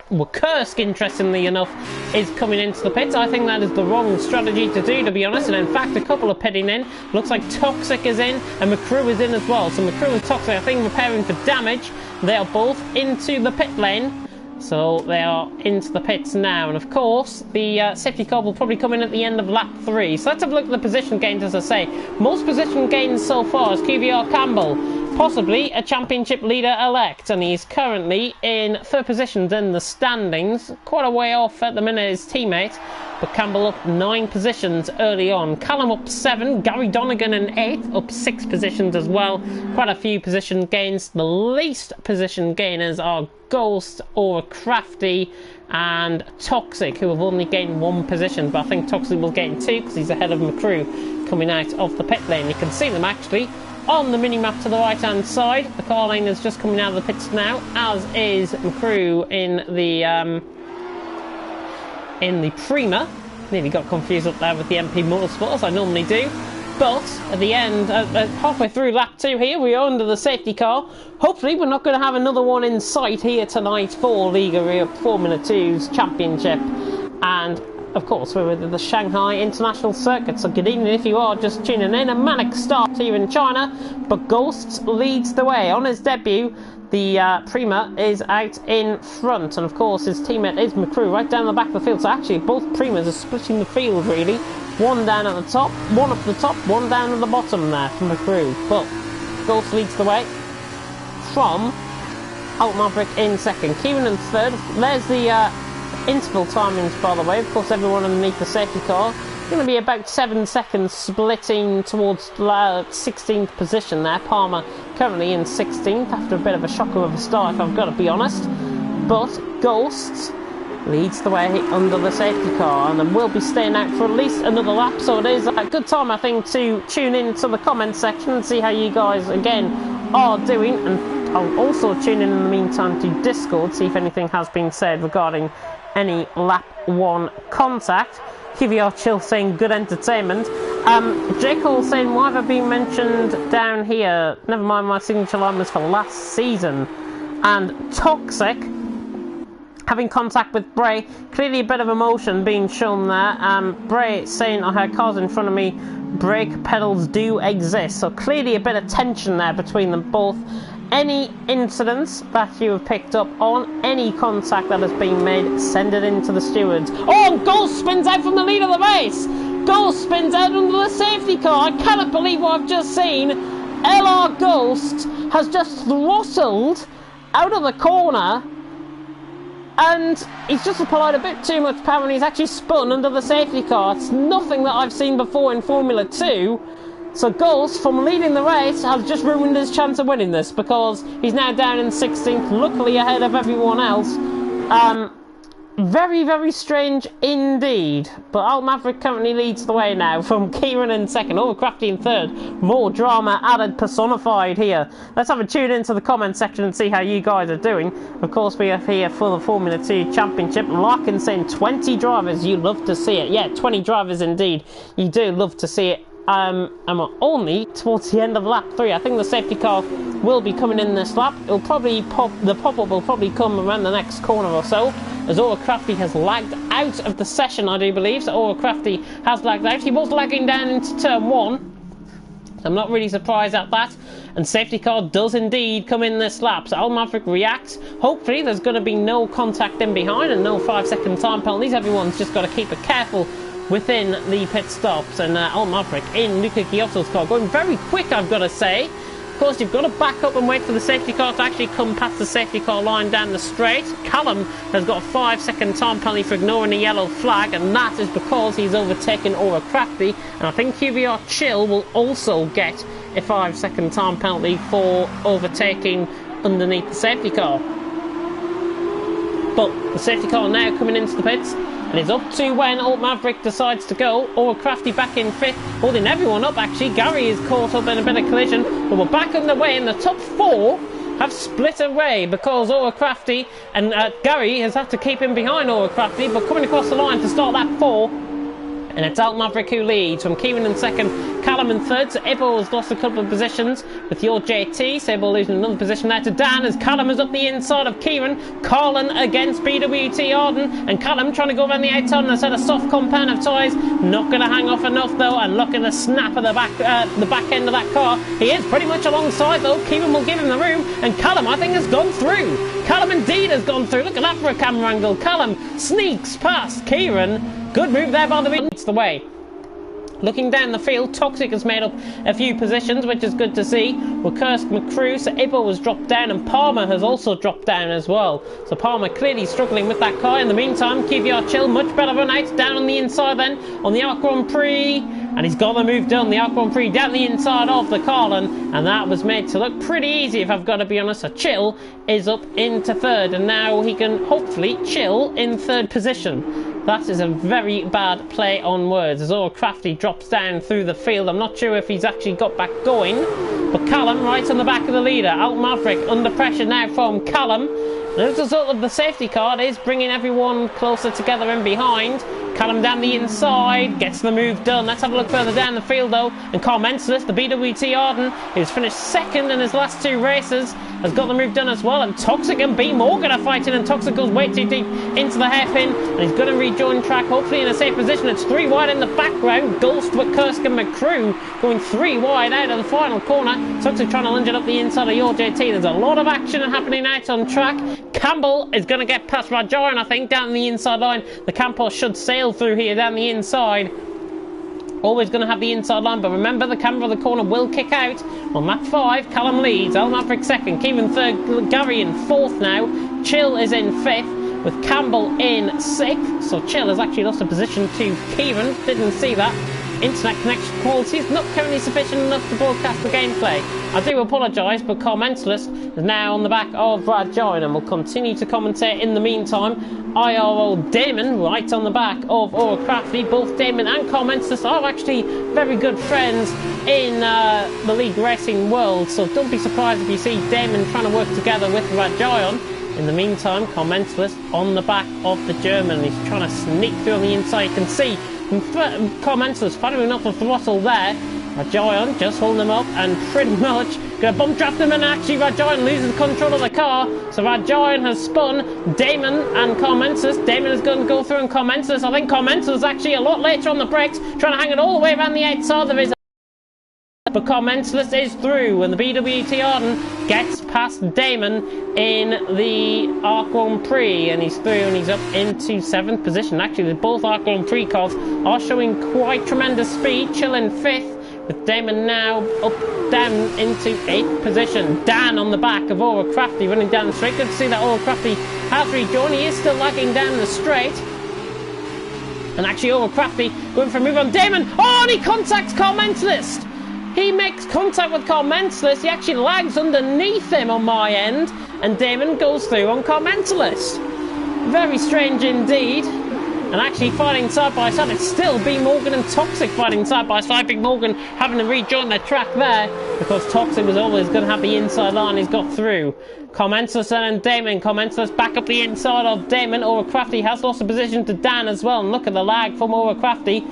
Well, Kursk, interestingly enough, is coming into the pits. I think that is the wrong strategy to do, to be honest, and in fact a couple are pitting in. Looks like Toxic is in and McCrew is in as well. So McCrew and Toxic, I think, repairing for damage. They are both into the pit lane, so they are into the pits now. And of course, the safety car will probably come in at the end of lap 3. So let's have a look at the position gains, as I say. Most position gains so far is QVR Campbell, possibly a championship leader-elect, and he's currently in 3rd position in the standings. Quite a way off at the minute, his teammate, but Campbell up 9 positions early on. Callum up 7, Gary Donegan in 8th, up 6 positions as well. Quite a few position gains. The least position gainers are Ghost, Aura Crafty and Toxic, who have only gained 1 position, but I think Toxic will gain 2 because he's ahead of McCrew coming out of the pit lane. You can see them actually on the mini-map to the right-hand side. The car lane is just coming out of the pits now, as is McCrew in the Prima. Nearly got confused up there with the MP Motorsport, as I normally do. But at the end, halfway through lap 2 here, we are under the safety car. Hopefully we're not going to have another one in sight here tonight for Liga Formula 2's championship. And of course, we're with the Shanghai International Circuit, so good evening if you are just tuning in. A manic start here in China, but Ghosts leads the way. On his debut, the Prima is out in front, and of course his teammate is McCrew right down the back of the field. So actually both Primas are splitting the field really. One down at the top, one up the top, one down at the bottom there from McCrew. But Ghost leads the way from Alt Maverick in second. Kieran in third. There's the interval timings, by the way. Of course, everyone underneath the safety car. Going to be about 7 seconds splitting towards 16th position there. Palmer currently in 16th after a bit of a shocker of a start, if I've got to be honest. But Ghosts leads the way under the safety car and will be staying out for at least another lap. So it is a good time, I think, to tune in to the comment section and see how you guys, again, are doing. And I'll also tune in the meantime to Discord, see if anything has been said regarding any lap 1 contact. QVR Chill saying good entertainment. J. Cole saying, why have I been mentioned down here? Never mind, my signature line was for last season. And Toxic having contact with Bray. Clearly a bit of emotion being shown there. Bray saying, I had cars in front of me. Brake pedals do exist. So clearly a bit of tension there between them both. Any incidents that you have picked up on any contact that has been made, send it in to the stewards. Oh, Ghost spins out from the lead of the race. Ghost spins out under the safety car. I cannot believe what I've just seen. LR Ghost has just throttled out of the corner, and he's just applied a bit too much power and he's actually spun under the safety car. It's nothing that I've seen before in Formula 2. So Ghost, from leading the race, has just ruined his chance of winning this because he's now down in 16th, luckily ahead of everyone else. Very, very strange indeed. But Alt Maverick currently leads the way now from Kieran in second, Overcrafty in third. More drama added, personified here. Let's have a tune into the comment section and see how you guys are doing. Of course, we are here for the Formula 2 Championship. Larkin saying 20 drivers, you love to see it. Yeah, 20 drivers indeed. You do love to see it. And we're only towards the end of lap 3. I think the safety car will be coming in this lap. It'll probably the pop-up will probably come around the next corner or so, as Overcrafty has lagged out of the session, I do believe. So Overcrafty has lagged out. He was lagging down into turn 1. I'm not really surprised at that. And safety car does indeed come in this lap. So Alt Maverick reacts. Hopefully there's going to be no contact in behind and no 5-second time penalties. Everyone's just got to keep it careful within the pit stops. And Alt Maverick in Luca Giotto's car going very quick, I've got to say. Of course, you've got to back up and wait for the safety car to actually come past the safety car line down the straight. Callum has got a 5-second time penalty for ignoring the yellow flag, and that is because he's overtaken Overcrafty. And I think QVR Chill will also get a 5-second time penalty for overtaking underneath the safety car. But the safety car now coming into the pits, and it's up to when Alt Maverick decides to go. Overcrafty back in 5th, holding everyone up actually. Gary is caught up in a bit of collision, but we're back underway, and the top 4 have split away because Overcrafty and Gary has had to keep him behind Overcrafty, but coming across the line to start that 4. And it's Alt Maverick who leads, from Kieran in second, Callum in third. So Ibo has lost a couple of positions with your JT. So Ibo losing another position there to Dan as Callum is up the inside of Kieran. Carlin against BWT Arden, and Callum trying to go around the outside and a set of soft compound of tyres. Not going to hang off enough though, and look at the snap of the back end of that car. He is pretty much alongside though. Kieran will give him the room, and Callum I think has gone through. Callum indeed has gone through. Look at that for a camera angle. Callum sneaks past Kieran. Good move there by the leads the way. Looking down the field, Toxic has made up a few positions, which is good to see. Kursk McCrew, so Ibo has dropped down, and Palmer has also dropped down as well. So Palmer clearly struggling with that car. In the meantime, QVR Chill, much better run out, down on the inside then, on the Arc Grand Prix. And he's got the move done, the Arc Grand Prix down the inside of the Carlin, and that was made to look pretty easy if I've got to be honest. So Chill is up into third, and now he can hopefully chill in third position. That is a very bad play on words as Overcrafty drops down through the field. I'm not sure if he's actually got back going, but Callum right on the back of the leader. Alt Maverick under pressure now from Callum. And as a result of the safety car, it is bringing everyone closer together in behind. Callum down the inside, gets the move done. Let's have a look further down the field though. And Carl Menselis, the BWT Arden, who's finished second in his last 2 races, has got the move done as well. And Toxic and B Morgan are fighting, and Toxic goes way too deep into the hairpin, and he's going to rejoin track, hopefully in a safe position. It's 3 wide in the background. Gulst, Kursk and McCrew going 3 wide out of the final corner. Toxic trying to lunge it up the inside of your JT. There's a lot of action happening out on track. Campbell is going to get past Rajaran, I think, down the inside line. The Campos should sail through here down the inside. Always going to have the inside line, but remember the camera of the corner will kick out. On lap 5, Callum leads, El Maverick second, Kevin third, Gary in 4th now. Chill is in 5th, with Campbell in 6th. So Chill has actually lost a position to Kieran. Didn't see that. Internet connection quality is not currently sufficient enough to broadcast the gameplay. I do apologise, but Carl Menselis is now on the back of Brad Joyn and will continue to commentate in the meantime. IRO Damon right on the back of Aura Crafty. Both Damon and Carl Menselis are actually very good friends in the league racing world, so don't be surprised if you see Damon trying to work together with Brad Joyn. In the meantime, Carl Menselis on the back of the German. He's trying to sneak through on the inside. You can see Carl Menselis firing off the throttle there. Rajayan just holding him up and pretty much going to bump draft him, and actually Rajayan loses control of the car. So Rajayan has spun Damon and Carl Menselis. Damon is going to go through, and Carl Menselis, I think Carl Menselis is actually a lot later on the brakes, trying to hang it all the way around the outside of his. But Carl Menselis is through, and the BWT Arden gets past Damon in the Arc Grand Prix, and he's through, and he's up into 7th position. Actually, both Arc Grand Prix cars are showing quite tremendous speed. Chill in 5th, with Damon now up down into 8th position. Dan on the back of Aura Crafty running down the straight. Good to see that Aura Crafty has rejoined. He is still lagging down the straight. And actually Aura Crafty going for a move on Damon. Oh, and he contacts Carl Menselis. He makes contact with Carl Menselis. He actually lags underneath him on my end, and Damon goes through on Carl Menselis. Very strange indeed. And actually fighting side by side, it's still B Morgan and Toxic fighting side by side. Big Morgan having to rejoin their track there because Toxic was always going to have the inside line. He's got through. Carl Menselis and Damon. Carl Menselis back up the inside of Damon. Aura Crafty has lost a position to Dan as well, and look at the lag from Aura Crafty,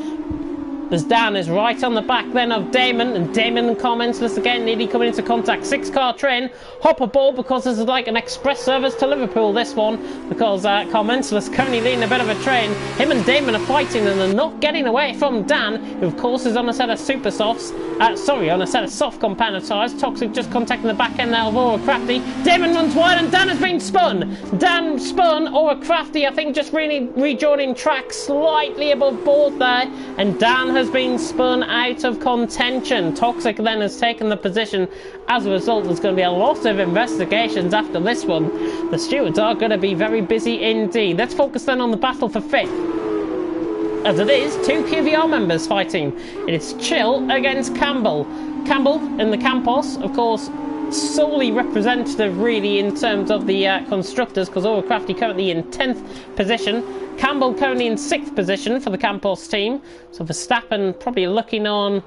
as Dan is right on the back then of Damon, and Damon and Carl Menselis again nearly coming into contact. 6-car train, hop aboard because this is like an express service to Liverpool, this one, because Carl Menselis currently leading a bit of a train. Him and Damon are fighting, and they're not getting away from Dan, who of course is on a set of super softs, on a set of soft compounded tyres. Toxic just contacting the back end now of Aura Crafty. Damon runs wide, and Dan has been spun. Dan spun. Aura Crafty, I think, just really rejoining track slightly above board there, and Dan has been spun out of contention. Toxic then has taken the position. As a result, there's going to be a lot of investigations after this one. The stewards are going to be very busy indeed. Let's focus then on the battle for 5th. As it is, 2 QVR members fighting. It is Chill against Campbell. Campbell in the Campos, of course, solely representative really in terms of the constructors, because Aura Crafty currently in 10th position. Campbell currently in 6th position for the Campos team. So Verstappen probably looking on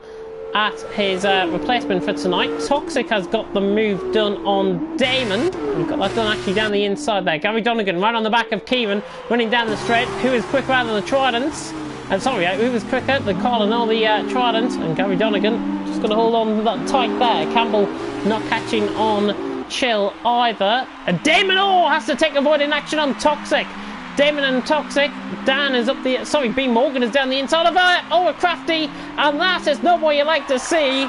at his replacement for tonight. Toxic has got the move done on Damon. We've got that done actually down the inside there. Gary Donegan right on the back of Kieran, running down the straight. Who is quicker out than the Tridents? Who was quicker? The Carl and all the Trident, and Gary Donegan just going to hold on that tight there. Campbell not catching on Chill either. And Damon has to take avoiding action on Toxic. Damon and Toxic. Dan is up the... B Morgan is down the inside of Aura Crafty, and that is not what you like to see.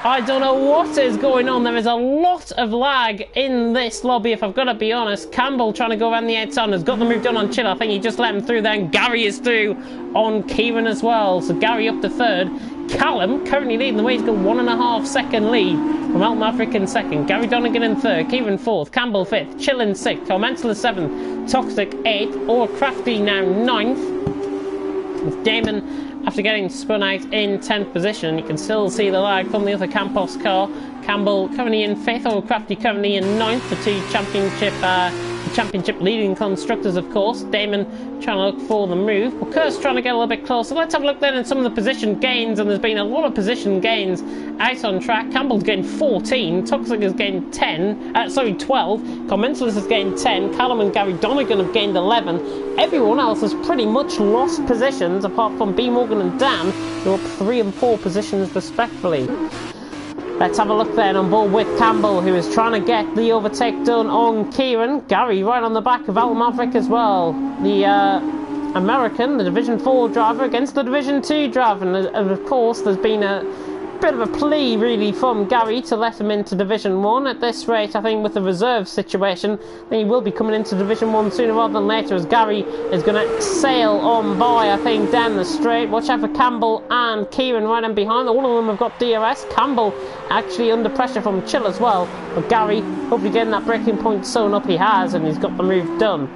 I don't know what is going on. There is a lot of lag in this lobby, if I've got to be honest. Campbell trying to go around the outside and has got the move done on Chill. I think he just let him through there, and Gary is through on Kieran as well. So Gary up to 3rd. Callum currently leading the way. He's got 1.5 second lead from Alt Maverick in 2nd. Gary Donegan in 3rd. Kieran 4th. Campbell 5th. Chill in 6th. Carl Menselis 7th. Toxic 8th. Aura Crafty now 9th. With Damon, after getting spun out in 10th position, you can still see the lag from the other Campos car. Campbell currently in 5th, Overcrafty currently in 9th, the two championship leading constructors, of course. Damon trying to look for the move, but Kurt's trying to get a little bit closer. Let's have a look then at some of the position gains, and there's been a lot of position gains out on track. Campbell's gained 14, Toxic has gained 12, Commensalist has gained 10, Callum and Gary Donegan have gained 11. Everyone else has pretty much lost positions, apart from B. Morgan and Dan, who are up 3 and 4 positions respectively. Let's have a look then on board with Campbell, who is trying to get the overtake done on Kieran. Gary right on the back of Al Maverick as well. The American, the Division 4 driver against the Division 2 driver. And of course, there's been a bit of a plea really from Gary to let him into Division 1. At this rate, I think with the reserve situation, then he will be coming into Division 1 sooner rather than later, as Gary is going to sail on by, I think, down the straight. Watch out for Campbell and Kieran right in behind. All of them have got DRS. Campbell actually under pressure from Chill as well. But Gary, hopefully getting that braking point sewn up, he has, and he's got the move done.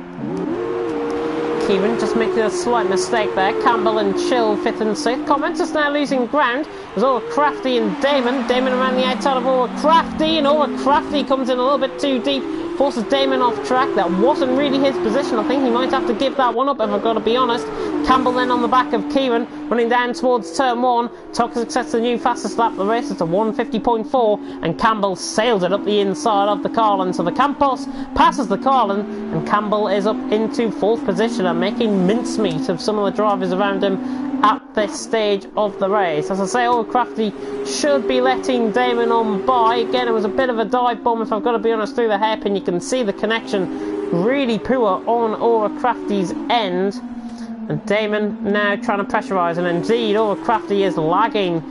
Kieran just making a slight mistake there. Campbell and Chill 5th and 6th. Commenters now losing ground. There's Overcrafty and Damon. Damon around the outside of Overcrafty, and Overcrafty comes in a little bit too deep. Forces Damon off track. That wasn't really his position. I think he might have to give that one up, if I've got to be honest. Campbell then on the back of Kieran, running down towards turn 1. Toxic sets the new fastest lap of the race. It's a 150.4, and Campbell sails it up the inside of the Carlin. So the Campos passes the Carlin, and Campbell is up into 4th position and making mincemeat of some of the drivers around him at this stage of the race. As I say, Overcrafty should be letting Damon on by. Again, it was a bit of a dive bomb, if I've got to be honest, through the hairpin. You can see the connection really poor on Overcrafty's end, and Damon now trying to pressurise, and indeed Overcrafty is lagging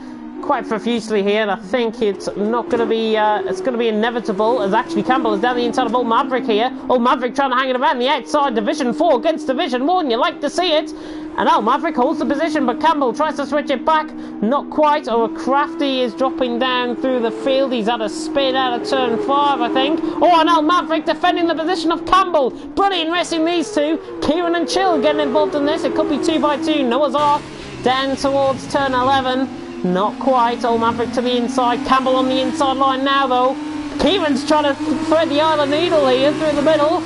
quite profusely here, and I think it's not going to be it's going to be inevitable, as actually Campbell is down the inside of Old Maverick here. Old Maverick trying to hang it around the outside, Division 4 against Division 1, you like to see it. And Old Maverick holds the position, but Campbell tries to switch it back, not quite. Overcrafty is dropping down through the field. He's had a spin out of turn 5, I think. Oh, and Old Maverick defending the position of Campbell. Brilliant racing, these two. Kieran and Chill getting involved in this. It could be 2x2. Noah's Ark down towards turn 11. Not quite. Old Maverick to the inside. Campbell on the inside line now, though. Kieran's trying to thread the eye of the needle here through the middle.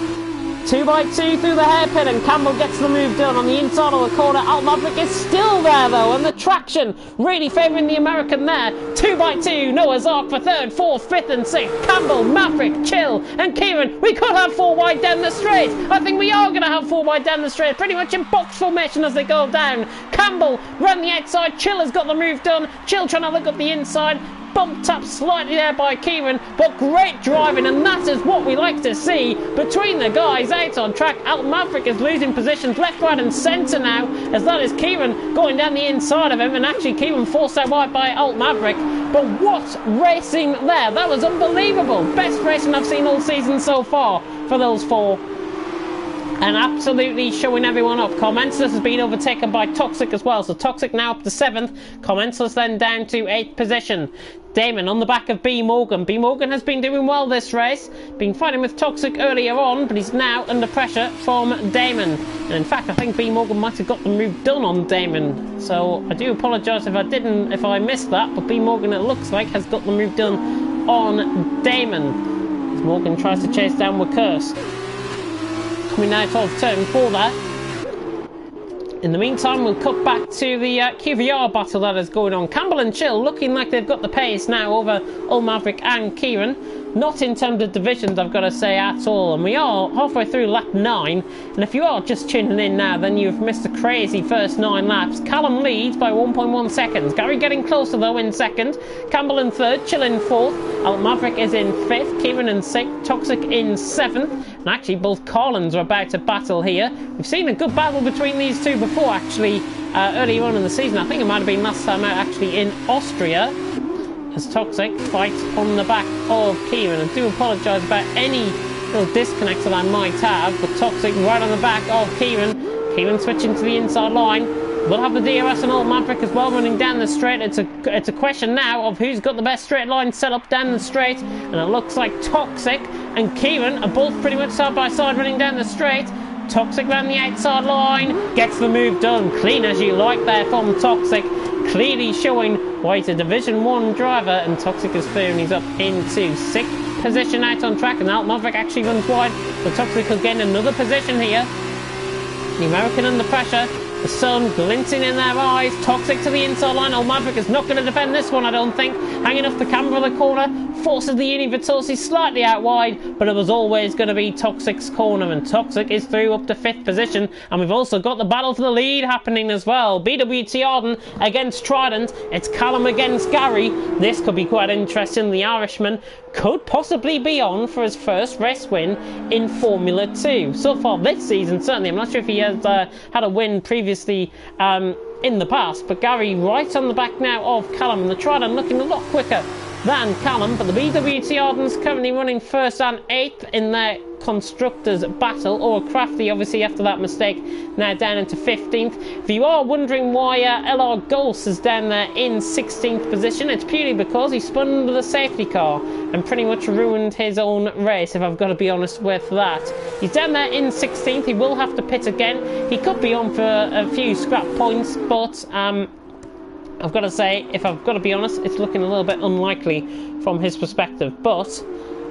2x2 through the hairpin, and Campbell gets the move done on the inside of the corner. Al Maverick is still there though, and the traction really favouring the American there. 2x2, Noah's Ark for 3rd, 4th, 5th and 6th. Campbell, Maverick, Chill and Kieran. We could have 4 wide down the straight. I think we are going to have 4 wide down the straight, pretty much in box formation as they go down. Campbell round the outside, Chill has got the move done. Chill trying to look up the inside. Bumped up slightly there by Kieran, but great driving, and that is what we like to see between the guys out on track. Al Maverick is losing positions left, right and centre now, as that is Kieran going down the inside of him, and actually Kieran forced out wide by Alt Maverick. But what racing there! That was unbelievable. Best racing I've seen all season so far for those 4. And absolutely showing everyone up. Commensalist has been overtaken by Toxic as well. So Toxic now up to 7th. Commensalist then down to 8th position. Damon on the back of B. Morgan. B. Morgan has been doing well this race. Been fighting with Toxic earlier on, but he's now under pressure from Damon. And in fact, I think B. Morgan might have got the move done on Damon. So I do apologise if I missed that. But B. Morgan, it looks like, has got the move done on Damon. As Morgan tries to chase down with Curse. Coming now towards turn 4 there. In the meantime, we'll cut back to the QVR battle that is going on. Campbell and Chill looking like they've got the pace now over Old Maverick and Kieran. Not in terms of divisions, I've got to say, at all. And we are halfway through lap 9. And if you are just tuning in now, then you've missed a crazy first 9 laps. Callum leads by 1.1 seconds. Gary getting closer, though, in 2nd. Campbell in 3rd. Chill in 4th. Alt Maverick is in 5th. Kieran in 6th. Toxic in 7th. And actually, both Carlins are about to battle here. We've seen a good battle between these two before, actually, earlier on in the season. I think it might have been last time out, actually, in Austria. As Toxic fights on the back of Kieran. I do apologise about any little disconnects that I might have, but Toxic right on the back of Kieran. Kieran switching to the inside line. We'll have the DRS and Alt Maverick as well running down the straight. It's a question now of who's got the best straight line set up down the straight, and it looks like Toxic and Kieran are both pretty much side by side running down the straight. Toxic round the outside line, gets the move done. Clean as you like there from Toxic. clearly showing why he's a Division 1 driver, and Toxic is through and he's up into 6th position out on track, and Alt Maverick actually runs wide, but Toxic will gain another position here. The American under pressure, the sun glinting in their eyes, Toxic to the inside line. Alt Maverick is not going to defend this one, I don't think. Hanging off the camber of the corner, forces the Uni Vitozzi slightly out wide, but it was always going to be Toxic's corner, and Toxic is through up to 5th position. And we've also got the battle for the lead happening as well. BWT Arden against Trident. It's Callum against Gary. This could be quite interesting. The Irishman could possibly be on for his first race win in Formula 2. So far this season, certainly. I'm not sure if he has had a win previously in the past, but Gary right on the back now of Callum, and the Trident looking a lot quicker than Callum, but the BWT Arden's currently running 1st and 8th in their constructors battle, or Crafty obviously after that mistake now down into 15th. If you are wondering why LR Ghost is down there in 16th position, it's purely because he spun under the safety car and pretty much ruined his own race, if I've got to be honest with that. He's down there in 16th, he will have to pit again. He could be on for a few scrap points, but I've got to say, if I've got to be honest, it's looking a little bit unlikely from his perspective, but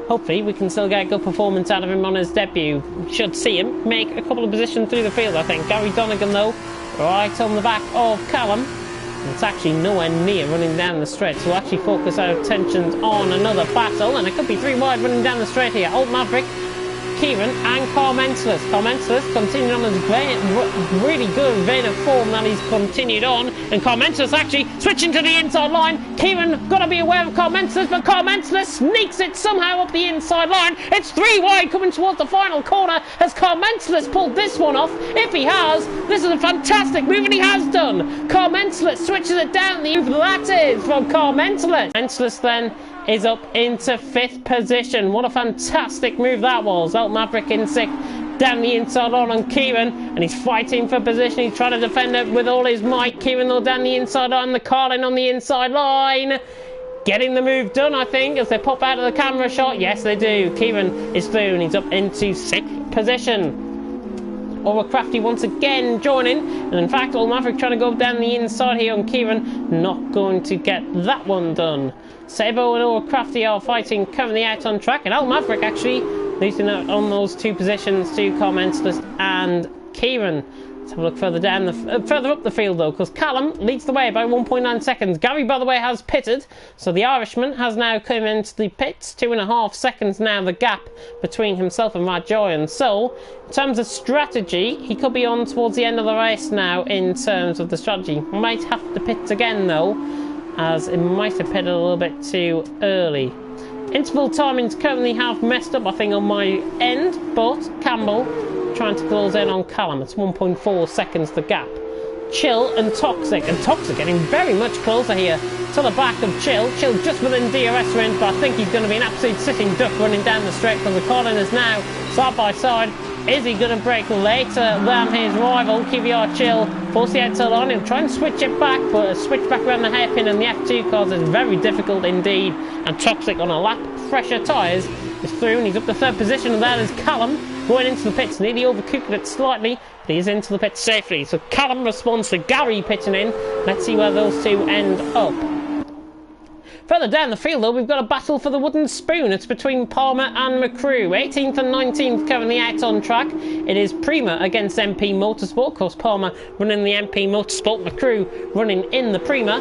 hopefully we can still get a good performance out of him on his debut. Should see him make a couple of positions through the field, I think. Gary Donegan, though, right on the back of Callum. It's actually nowhere near running down the straight, so we'll actually focus our attentions on another battle, and it could be 3 wide running down the straight here. Alt Maverick, Kieran and Carmentless. Carmentless continuing on his really good vein of form that he's continued on, and Carmentless actually switching to the inside line. Kieran got to be aware of Carmentless, but Carmentless sneaks it somehow up the inside line. It's 3 wide coming towards the final corner. Has Carmentless pulled this one off? If he has, this is a fantastic move, and he has done. Carmentless switches it down. That is from Carmentless. Carmentless then is up into 5th position. What a fantastic move that was. Alt Maverick in 6th, down the inside on Kieran, and he's fighting for position. He's trying to defend it with all his might. Kieran though down the inside on, the Carlin on the inside line. Getting the move done, I think, as they pop out of the camera shot. Yes, they do. Kieran is through and he's up into 6th position. Aura Crafty once again joining, and in fact Alt Maverick trying to go down the inside here on Kieran, not going to get that one done. Sabo and Aura Crafty are fighting currently out on track, and Alt Maverick actually losing out on those 2 positions to Carmentless and Kieran. Let's have a look further down, further up the field though, because Callum leads the way by 1.9 seconds. Gary, by the way, has pitted, so the Irishman has now come into the pits. 2.5 seconds now the gap between himself and Matt Joyan. So, in terms of strategy, he could be on towards the end of the race now in terms of the strategy. Might have to pit again though, as it might have pitted a little bit too early. Interval timings currently have messed up, I think, on my end, but Campbell trying to close in on Callum. It's 1.4 seconds the gap. Chill and Toxic getting very much closer here to the back of Chill. Chill just within DRS range, but I think he's going to be an absolute sitting duck running down the straight, because the Colin is now side by side. Is he going to break later than his rival, QVR Chill? Force the outside line, he'll try and switch it back, but a switch back around the hairpin and the F2 cars is very difficult indeed. And Toxic on a lap, fresher tyres, is through, and he's up to 3rd position, and that is Callum going into the pits, nearly overcooked it slightly, but he's into the pits safely. So Callum responds to Gary pitching in. Let's see where those 2 end up. Further down the field though, we've got a battle for the wooden spoon. It's between Palmer and McCrew. 18th and 19th currently out on track. It is Prima against MP Motorsport. Of course, Palmer running the MP Motorsport, McCrew running in the Prima.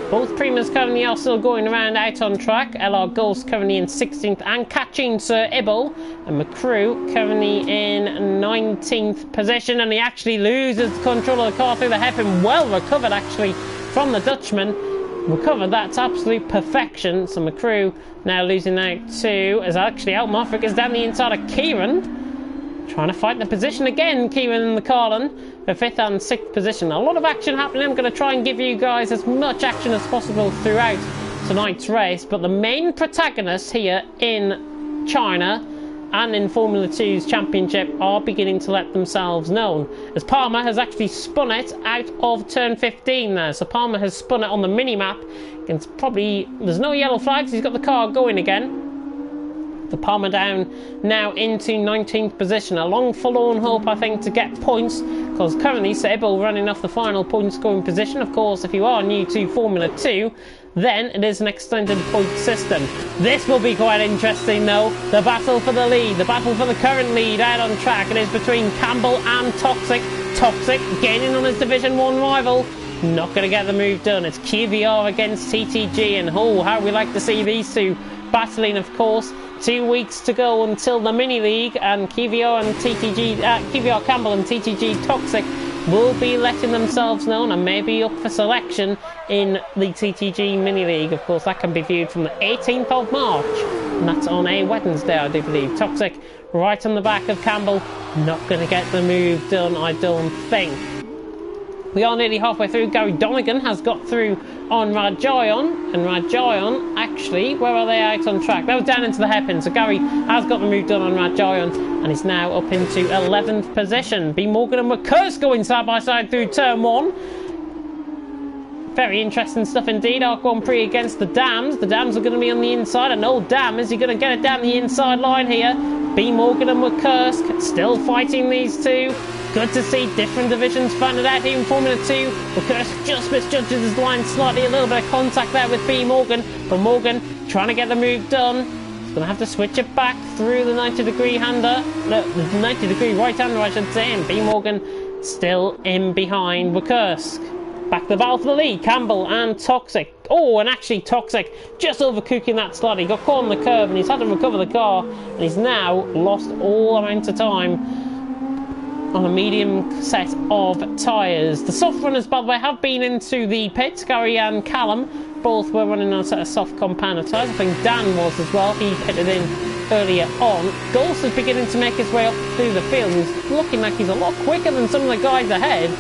Both Primas currently are still going around out on track. LR Ghost currently in 16th and catching Sir Ibble. And McCrew currently in 19th position, and he actually loses control of the car through the hairpin. Well recovered actually from the Dutchman. Recovered that to absolute perfection. So McCrew now losing out to, as actually Alt Maverick is down the inside of Kieran. Trying to fight the position again, Kieran and the Carlin, for 5th and 6th position. A lot of action happening. I'm going to try and give you guys as much action as possible throughout tonight's race. But the main protagonists here in China and in Formula 2's championship are beginning to let themselves known, as Palmer has actually spun it out of turn 15 there. So Palmer has spun it on the mini-map. There's no yellow flags, he's got the car going again. the Palmer down now into 19th position. A long forlorn hope, I think, to get points, because currently Sebo running off the final point scoring position. Of course, if you are new to Formula 2, then it is an extended point system. This will be quite interesting though. The battle for the lead, the battle for the current lead out on track. It is between Campbell and Toxic. Toxic gaining on his Division 1 rival. Not going to get the move done. It's QVR against TTG, and oh, how we like to see these two battling. Of course, 2 weeks to go until the mini league, and QVR and TTG, QVR Campbell and TTG Toxic will be letting themselves known and maybe up for selection in the TTG mini league. Of course, that can be viewed from the 18th of March, and that's on a Wednesday, I do believe. Toxic right on the back of Campbell, not going to get the move done, I don't think. We are nearly halfway through. Gary Donegan has got through on Rajayan, and Rajayan, actually, where are they out on track? That was down into the hairpin, so Gary has got the move done on Rajayan, and is now up into 11th position. B. Morgan and McCurse going side by side through turn 1. Very interesting stuff indeed. Our Grand Prix against the Dams. The Dams are going to be on the inside, and old Dam, is he going to get it down the inside line here? B. Morgan and McCurse still fighting these two. Good to see different divisions find it out here in Formula 2. McCurse just misjudges his line slightly, a little bit of contact there with B. Morgan, but Morgan trying to get the move done. He's going to have to switch it back through the 90-degree hander, the 90-degree right-hander, I should say, and B. Morgan still in behind McCurse. Back to the battle for the lead, Campbell and Toxic. Oh, and actually Toxic just overcooking that slot. He got caught on the curb and he's had to recover the car, and he's now lost all amount of time on a medium set of tyres. The soft runners, by the way, have been into the pits. Gary and Callum both were running on a set of soft compound of tyres. I think Dan was as well. He pitted in earlier on. Gulse is beginning to make his way up through the field. He's looking like he's a lot quicker than some of the guys ahead.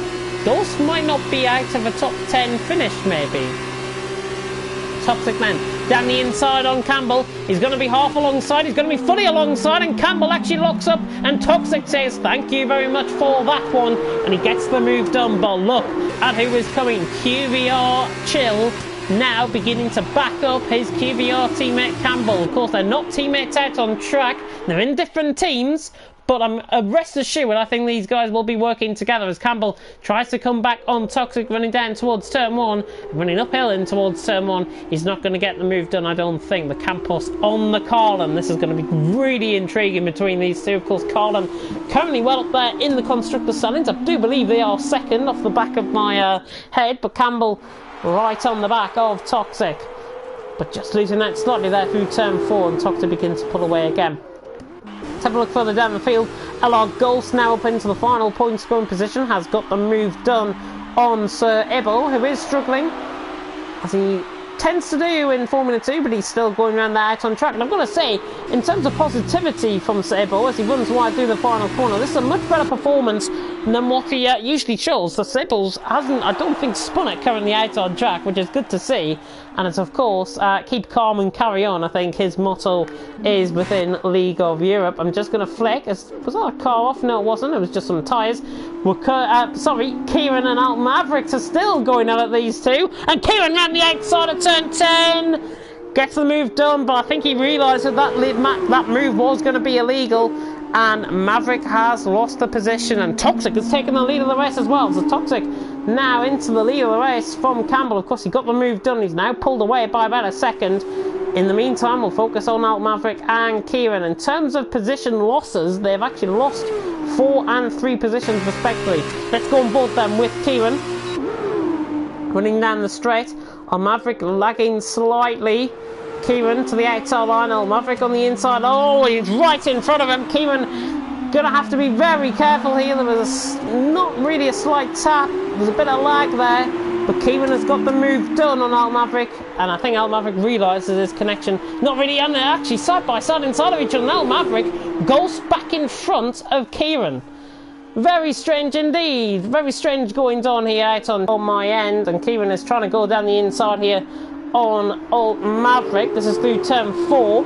Gulse might not be out of a top 10 finish, maybe. Toxic then down the inside on Campbell. He's going to be half alongside, he's going to be fully alongside, and Campbell actually locks up, and Toxic says thank you very much for that one, and he gets the move done. But look at who is coming. QVR Chill now beginning to back up his QVR teammate Campbell. Of course, they're not teammates out on track, they're in different teams, but I'm rest assured I think these guys will be working together as Campbell tries to come back on Toxic, running down towards turn 1, running uphill in towards turn 1. He's not going to get the move done, I don't think. The Campos on the Carlin. This is going to be really intriguing between these two. Of course, Carlin currently well up there in the constructor standings. I do believe they are second off the back of my head, but Campbell right on the back of Toxic, but just losing that slightly there through turn 4, and Toxic begins to pull away again. Let's have a look further down the field. LR Gulse now up into the final point scoring position, has got the move done on Sir Ebo, who is struggling, as he tends to do in Formula 2, but he's still going around there out on track. And I've got to say, in terms of positivity from Sir Ebo as he runs wide through the final corner, this is a much better performance than what he usually shows. The Sipples hasn't, I don't think, spun it currently out on track, which is good to see. And it's, of course, keep calm and carry on. I think his motto is within League of Europe. I'm just going to flick. Was that a car off? No, it wasn't. It was just some tyres. Kieran and Alt Mavericks are still going at these two. And Kieran ran the outside of turn 10. Gets the move done, but I think he realised that move was going to be illegal. And Maverick has lost the position, and Toxic has taken the lead of the race as well. So Toxic now into the lead of the race from Campbell. Of course, he got the move done. He's now pulled away by about a second. In the meantime, we'll focus on Alt Maverick and Kieran. In terms of position losses, they've actually lost 4 and 3 positions respectively. Let's go on board them with Kieran running down the straight. Alt Maverick lagging slightly. Kieran to the outside line, Alt Maverick on the inside. Oh, he's right in front of him. Kieran going to have to be very careful here. There was not really a slight tap. There's a bit of lag there, but Kieran has got the move done on Alt Maverick, and I think Alt Maverick realises his connection not really on there, actually side by side inside of each other. And Alt Maverick goes back in front of Kieran. Very strange indeed. Very strange goings on here out on my end, and Kieran is trying to go down the inside here on Alt Maverick. This is through turn 4.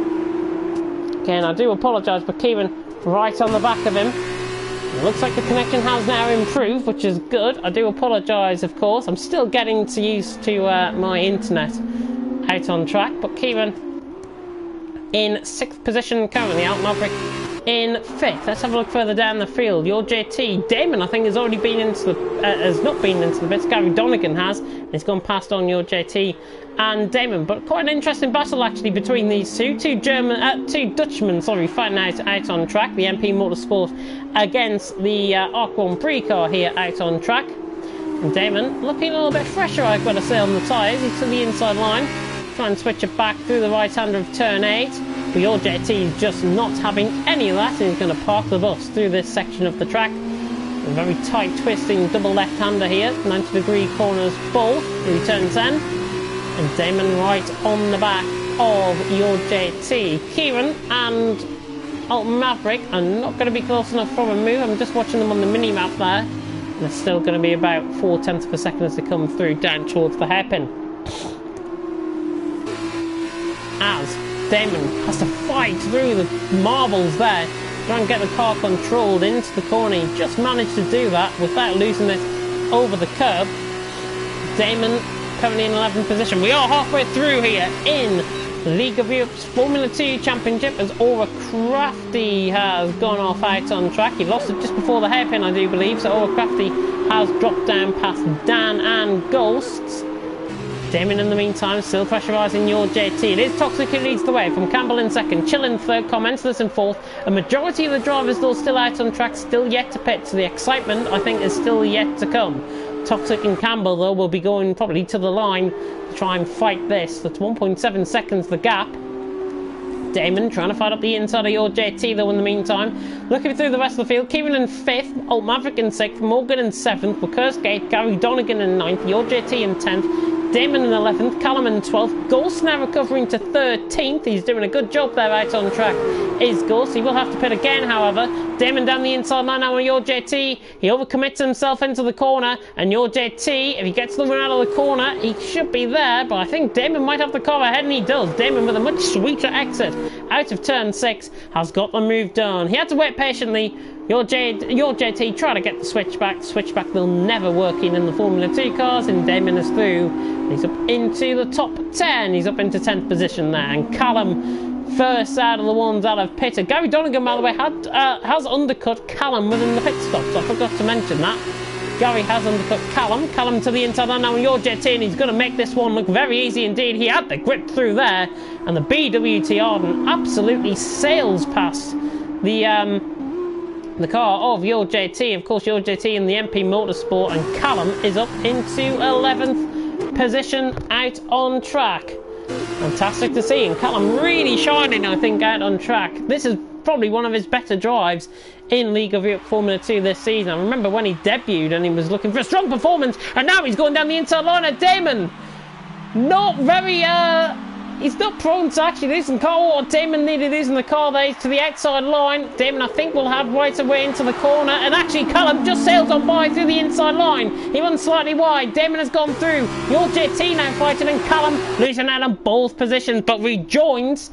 Again, I do apologise, but Kieran right on the back of him. It looks like the connection has now improved, which is good. I do apologise, of course. I'm still getting used to my internet out on track, but Kieran in 6th position currently. Alt Maverick in 5th. Let's have a look further down the field. Your JT Damon, I think, has already been into the has not been into the bits. Gary Donegan has. He's gone past on your JT and Damon. But quite an interesting battle actually between these two. Two Dutchmen, sorry, fighting out on track. The MP Motorsport against the Arc Grand Prix car here out on track. And Damon looking a little bit fresher, I've got to say, on the tyres. He's to the inside line. Try and switch it back through the right-hander of turn 8. But your JT is just not having any of that, and he's going to park the bus through this section of the track. A very tight twisting double left-hander here. 90-degree corners both through turn 10. And Damon right on the back of your JT. Kieran and Alt Maverick are not going to be close enough from a move. I'm just watching them on the mini-map there. And it's still going to be about 0.4 of a second as they come through down towards the hairpin. As Damon has to fight through the marbles there, try and get the car controlled into the corner. He just managed to do that without losing it over the curb. Damon currently in 11th position. We are halfway through here in League of Europe's Formula 2 Championship as Aura Crafty has gone off out on track. He lost it just before the hairpin, I do believe, so Aura Crafty has dropped down past Dan and Ghosts. Damon in the meantime still pressurising your JT. It is Toxic who leads the way, from Campbell in 2nd, Chill in 3rd, Commensalus in 4th. A majority of the drivers though still out on track, still yet to pit, so the excitement I think is still yet to come. Toxic and Campbell though will be going probably to the line to try and fight this. That's 1.7 seconds the gap. Damon trying to fight up the inside of your JT though in the meantime. Looking through the rest of the field, Kieran in 5th, Alt Maverick in 6th, Morgan in 7th, Bukursgate, Gary Donegan in 9th, your JT in 10th, Damon in 11th, Callum in 12th, Ghost now recovering to 13th. He's doing a good job there out on track, is Ghost. He will have to pit again, however. Damon down the inside line now with your JT. He overcommits himself into the corner, and your JT, if he gets the run out of the corner, he should be there, but I think Damon might have the car ahead, and he does. Damon with a much sweeter exit out of turn 6 has got the move done. He had to wait patiently. Your JT trying to get the switchback. Switchback will never work in the Formula 2 cars, and Damon is through. He's up into the top 10. He's up into 10th position there. And Callum, first out of the ones out of pit. Gary Donegan, by the way, has undercut Callum within the pit stops. I forgot to mention that. Gary has undercut Callum. Callum to the inside now with your JT, and he's going to make this one look very easy indeed. He had the grip through there, and the BWT Arden absolutely sails past the car of your JT. Of course, your JT in the MP Motorsport, and Callum is up into 11th position out on track. Fantastic to see, and Callum really shining, I think, out on track. This is probably one of his better drives in League of Europe Formula 2 this season. I remember when he debuted and he was looking for a strong performance, and now he's going down the inside line at Damon. Not very, he's not prone to actually losing car. What Damon needed losing the car there to the outside line. Damon, I think, will have right away into the corner, and actually Callum just sails on by through the inside line. He runs slightly wide. Damon has gone through. Your JT now fighting, and Callum losing out on both positions, but rejoins,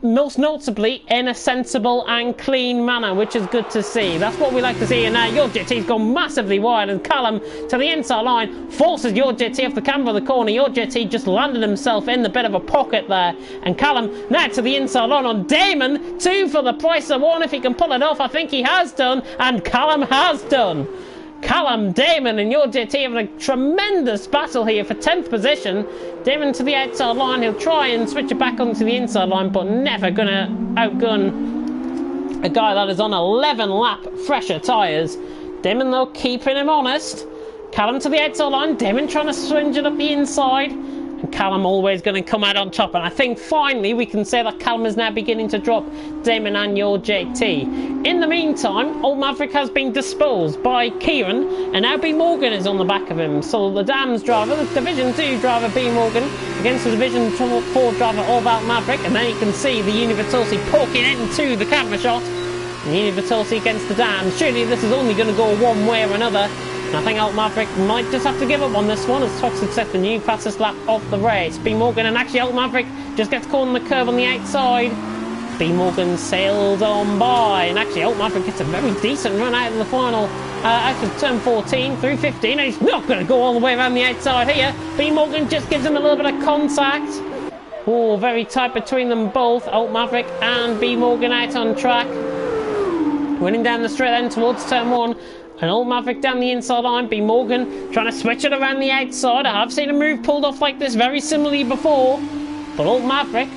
most notably in a sensible and clean manner, which is good to see. That's what we like to see. And now your JT's gone massively wide, and Callum to the inside line forces your JT off the camber of the corner. Your JT just landed himself in the bit of a pocket there, and Callum now to the inside line on Damon. 2 for the price of 1 if he can pull it off. I think he has done, and Callum has done. Callum, Damon and your JT having a tremendous battle here for 10th position. Damon to the outside line. He'll try and switch it back onto the inside line, but never going to outgun a guy that is on 11 lap fresher tyres. Damon, though, keeping him honest. Callum to the outside line. Damon trying to swinge it up the inside. And Callum always going to come out on top. And I think finally we can say that Callum is now beginning to drop Damon and your JT. In the meantime, Alt Maverick has been disposed by Kieran, and now B Morgan is on the back of him. So the Dams driver, the Division 2 driver B Morgan, against the Division 4 driver of Alt Maverick. And then you can see the Universality poking into the camera shot. The Universality against the Dams. Surely this is only going to go one way or another. I think Alt Maverick might just have to give up on this one, as Toxic set the new fastest lap of the race. B Morgan, and actually Alt Maverick just gets caught on the curve on the outside. B Morgan sails on by, and actually Alt Maverick gets a very decent run out of the final, out of turn 14 through 15, and he's not going to go all the way around the outside here. B Morgan just gives him a little bit of contact. Oh, very tight between them both. Alt Maverick and B Morgan out on track. Winning down the straight then towards turn 1. And Alt Maverick down the inside line. B Morgan trying to switch it around the outside. I have seen a move pulled off like this very similarly before. But Alt Maverick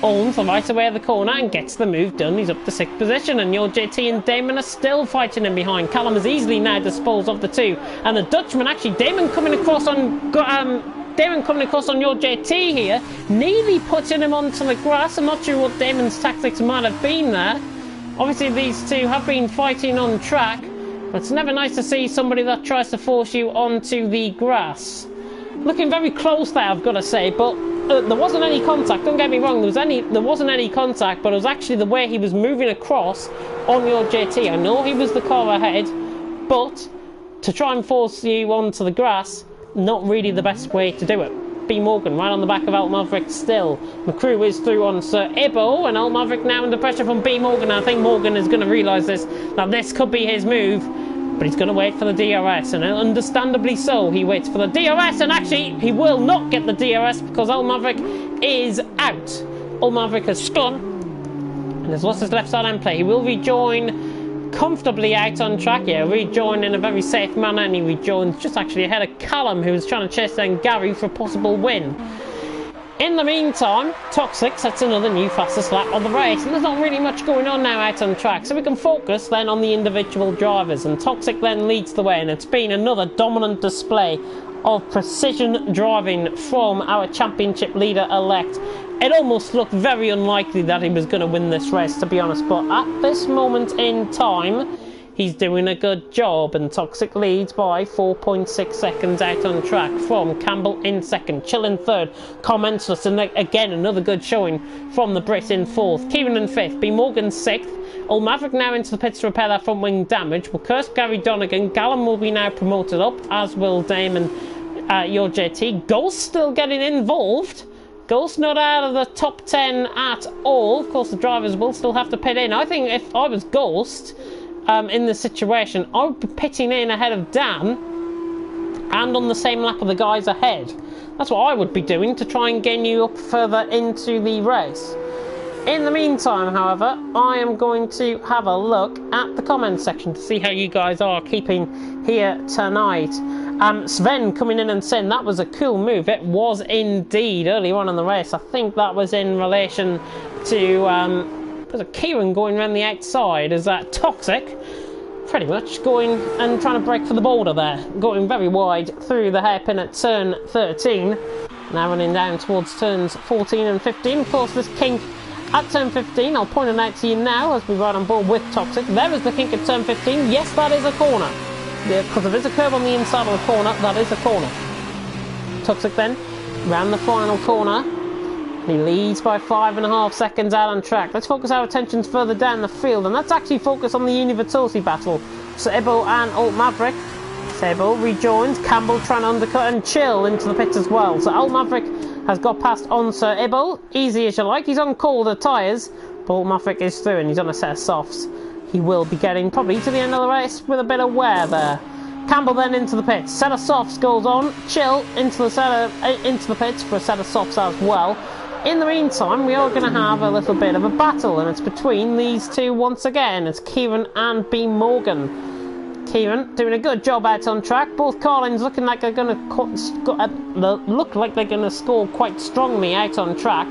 owns the right away of the corner and gets the move done. He's up to 6th position, and your JT and Damon are still fighting in behind. Callum has easily now disposed of the two, and the Dutchman, actually Damon coming across on your JT here, nearly putting him onto the grass. I'm not sure what Damon's tactics might have been there. Obviously these two have been fighting on track, but it's never nice to see somebody that tries to force you onto the grass. Looking very close there, I've got to say, but there wasn't any contact. Don't get me wrong, there wasn't any contact, but it was actually the way he was moving across on your JT. I know he was the car ahead, but to try and force you onto the grass, not really the best way to do it. B Morgan right on the back of Alt Maverick still. McCrew is through on Sir Ibo, and Alt Maverick now under pressure from B Morgan. I think Morgan is going to realise that this could be his move. But he's going to wait for the DRS, and understandably so, he waits for the DRS, and actually he will not get the DRS because Alt Maverick is out. Alt Maverick has spun and has lost his left side end play. He will rejoin comfortably out on track here, rejoin in a very safe manner, and he rejoins just actually ahead of Callum, who was trying to chase down Gary for a possible win. In the meantime, Toxic sets another new fastest lap of the race, and there's not really much going on now out on track, so we can focus then on the individual drivers, and Toxic then leads the way, and it's been another dominant display of precision driving from our championship leader-elect. It almost looked very unlikely that he was going to win this race, to be honest, but at this moment in time, he's doing a good job, and Toxic leads by 4.6 seconds out on track from Campbell in second, Chill in third, Commenceless, and again another good showing from the Brit in fourth, Kieran in fifth, B Morgan sixth. Old Maverick now into the pits to repair that front wing damage. Will curse Gary Donegan. Gallum will be now promoted up, as will Damon, your JT. Ghost still getting involved. Ghost not out of the top 10 at all. Of course, the drivers will still have to pit in. I think if I was Ghost, in this situation, I would be pitting in ahead of Dan and on the same lap of the guys ahead. That's what I would be doing to try and gain you up further into the race. In the meantime, however, I am going to have a look at the comments section to see how you guys are keeping here tonight. Sven coming in and saying that was a cool move. It was indeed earlier on in the race. I think that was in relation to there's a Kieran going around the outside. Is that Toxic? Pretty much going and trying to break for the border there. Going very wide through the hairpin at turn 13. Now running down towards turns 14 and 15. Of course, this kink at turn 15, I'll point it out to you now as we ride on board with Toxic. There is the kink at turn 15. Yes, that is a corner. Because there is a curve on the inside of the corner, that is a corner. Toxic then, round the final corner. He leads by 5.5 seconds out on track. Let's focus our attentions further down the field, and let's actually focus on the Universality battle. Sebo and Alt Maverick. Sebo rejoins, Campbell trying to undercut and Chill into the pits as well. So Alt Maverick has got past on Sir Ibo, easy as you like. He's on colder tyres, but Alt Maverick is through and he's on a set of softs. He will be getting probably to the end of the race with a bit of wear there. Campbell then into the pits. Set of softs goes on. Chill into the pits for a set of softs as well. In the meantime, we are going to have a little bit of a battle, and it's between these two once again. It's Kieran and B Morgan. Kieran doing a good job out on track. Both Carlins looking like they're going to score quite strongly out on track.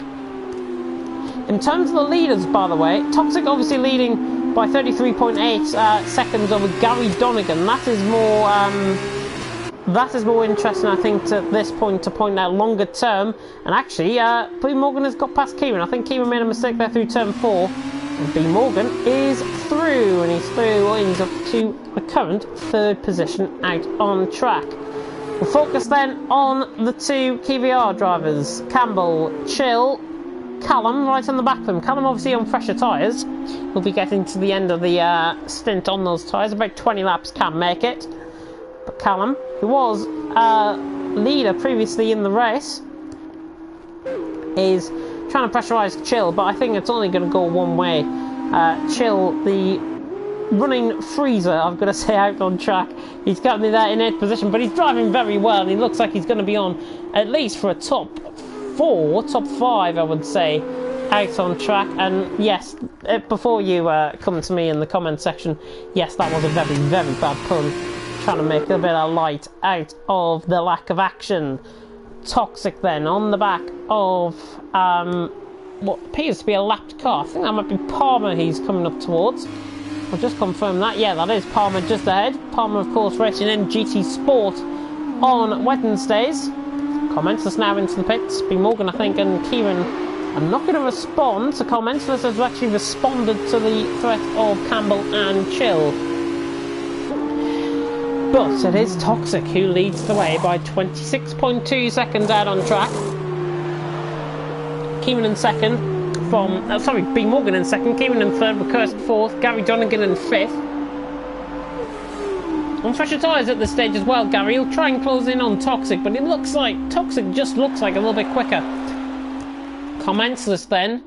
In terms of the leaders, by the way, Toxic obviously leading by 33.8 seconds over Gary Donegan. That is more interesting, I think, to this point, to point out longer term. And actually, B Morgan has got past Kieran. I think Kieran made a mistake there through turn 4. And B Morgan is through, and he's through, and he's up to the current third position out on track. We'll focus then on the two KVR drivers, Campbell, Chill, Callum right on the back of them. Callum obviously on fresher tyres. We'll be getting to the end of the stint on those tyres. About 20 laps can make it. But Callum, who was leader previously in the race, is trying to pressurise Chill, but I think it's only going to go one way. Chill, the running freezer, I've got to say, out on track. He's got me there in 8th position, but he's driving very well, and he looks like he's going to be on at least for a top top 5, I would say, out on track. And yes, before you come to me in the comment section, yes, that was a very, very bad pun. Trying to make a bit of light out of the lack of action. Toxic then on the back of what appears to be a lapped car. I think that might be Palmer he's coming up towards. I'll just confirm that. Yeah, that is Palmer just ahead. Palmer, of course, racing in GT Sport on Wednesdays. Comments now into the pits. B. Morgan, I think, and Kieran are not going to respond to comments. This has actually responded to the threat of Campbell and Chill. But it is Toxic who leads the way by 26.2 seconds out on track. Kieran in second from... B. Morgan in second. Kieran in third. Recurst fourth. Gary Donegan in fifth. On fresher tyres at this stage as well, Gary. He'll try and close in on Toxic, but it looks like Toxic just looks like a little bit quicker. Commenceless then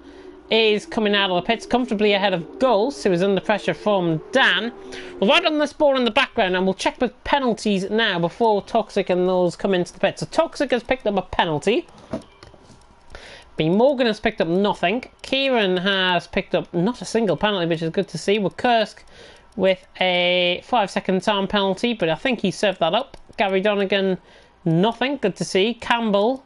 is coming out of the pits comfortably ahead of Gulls, who is under pressure from Dan. We'll write on this board in the background and we'll check the penalties now before Toxic and those come into the pits. So Toxic has picked up a penalty. B. Morgan has picked up nothing. Kieran has picked up not a single penalty, which is good to see. Kursk with a 5-second time penalty, but I think he served that up. Gary Donegan, nothing, good to see. Campbell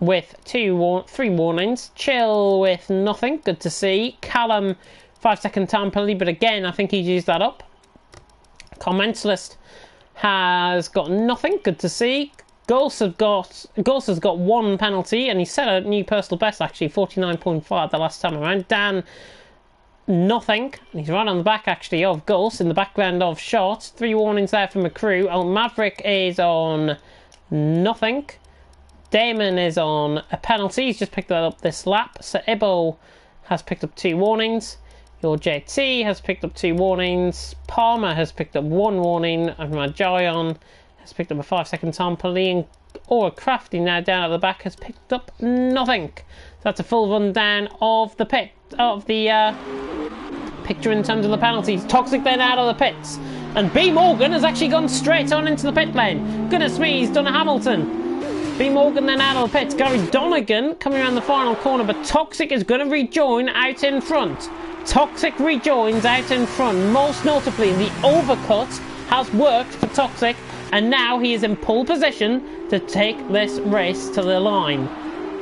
with 3 warnings. Chill with nothing, good to see. Callum, 5-second time penalty, but again, I think he's used that up. Comments list has got nothing, good to see. Gulls has got 1 penalty, and he set a new personal best, actually, 49.5 the last time around. Dan, nothing, and he's right on the back actually of Gulls in the background of Short. 3 warnings there from a crew. Maverick is on nothing. Damon is on a penalty, he's just picked that up this lap. Sir Ibo has picked up 2 warnings. Your JT has picked up 2 warnings. Palmer has picked up 1 warning, and Rajayan has picked up a 5-second time penalty, and Aura Crafty now down at the back has picked up nothing. That's a full rundown of the picture in terms of the penalties. Toxic then out of the pits, and B. Morgan has actually gone straight on into the pit lane. Goodness me, he's done a Hamilton. B. Morgan then out of the pits. Gary Donegan coming around the final corner, but Toxic is going to rejoin out in front. Toxic rejoins out in front. Most notably, the overcut has worked for Toxic, and now he is in pole position to take this race to the line.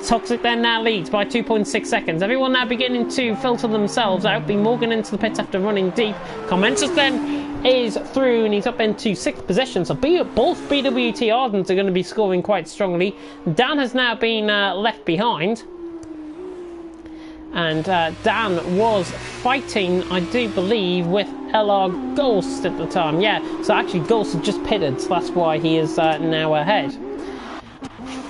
Toxic then now leads by 2.6 seconds. Everyone now beginning to filter themselves out. B. Morgan into the pits after running deep. Commensus then is through, and he's up into 6th position. So both BWT Ardents are going to be scoring quite strongly. Dan has now been left behind. And Dan was fighting, I do believe, with LR Ghost at the time. Yeah, so actually Ghost had just pitted, so that's why he is now ahead.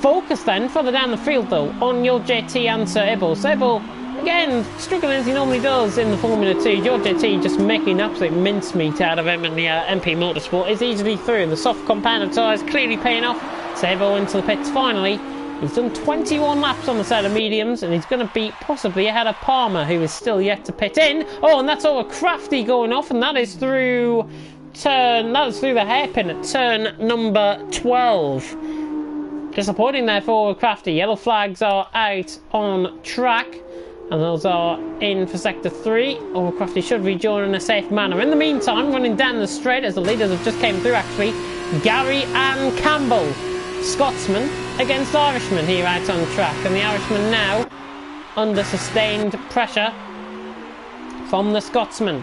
Focus then, further down the field though, on your JT and Sir Ibo. Sir Ibo, again, struggling as he normally does in the Formula 2. Your JT just making absolute mincemeat out of him in the MP Motorsport is easily through. The soft compound tyres clearly paying off. Sir Ibo into the pits finally. He's done 21 laps on the set of mediums, and he's going to be possibly ahead of Palmer, who is still yet to pit in. Oh, and that's all a Crafty going off, and that is through the hairpin at turn number 12. Disappointing there for Crafty. Yellow flags are out on track, and those are in for sector 3. Or Crafty should rejoin in a safe manner. In the meantime, running down the straight as the leaders have just came through actually, Gary and Campbell. Scotsman against Irishman here out on track, and the Irishman now under sustained pressure from the Scotsman.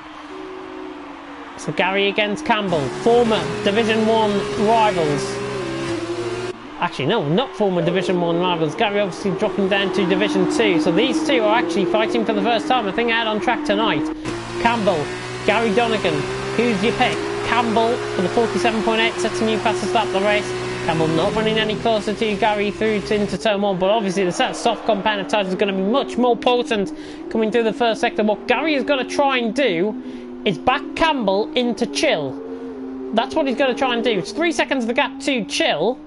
So Gary against Campbell, former Division 1 rivals. Actually, no, not former Division 1 rivals. Gary obviously dropping down to Division 2. So these two are actually fighting for the first time, I think, out on track tonight. Campbell, Gary Donegan, who's your pick? Campbell for the 47.8, sets a new fastest lap of the race. Campbell not running any closer to Gary through into turn 1, but obviously the set of soft compound tyres is going to be much more potent coming through the first sector. What Gary is going to try and do is back Campbell into Chill. That's what he's going to try and do. It's 3 seconds of the gap to Chill,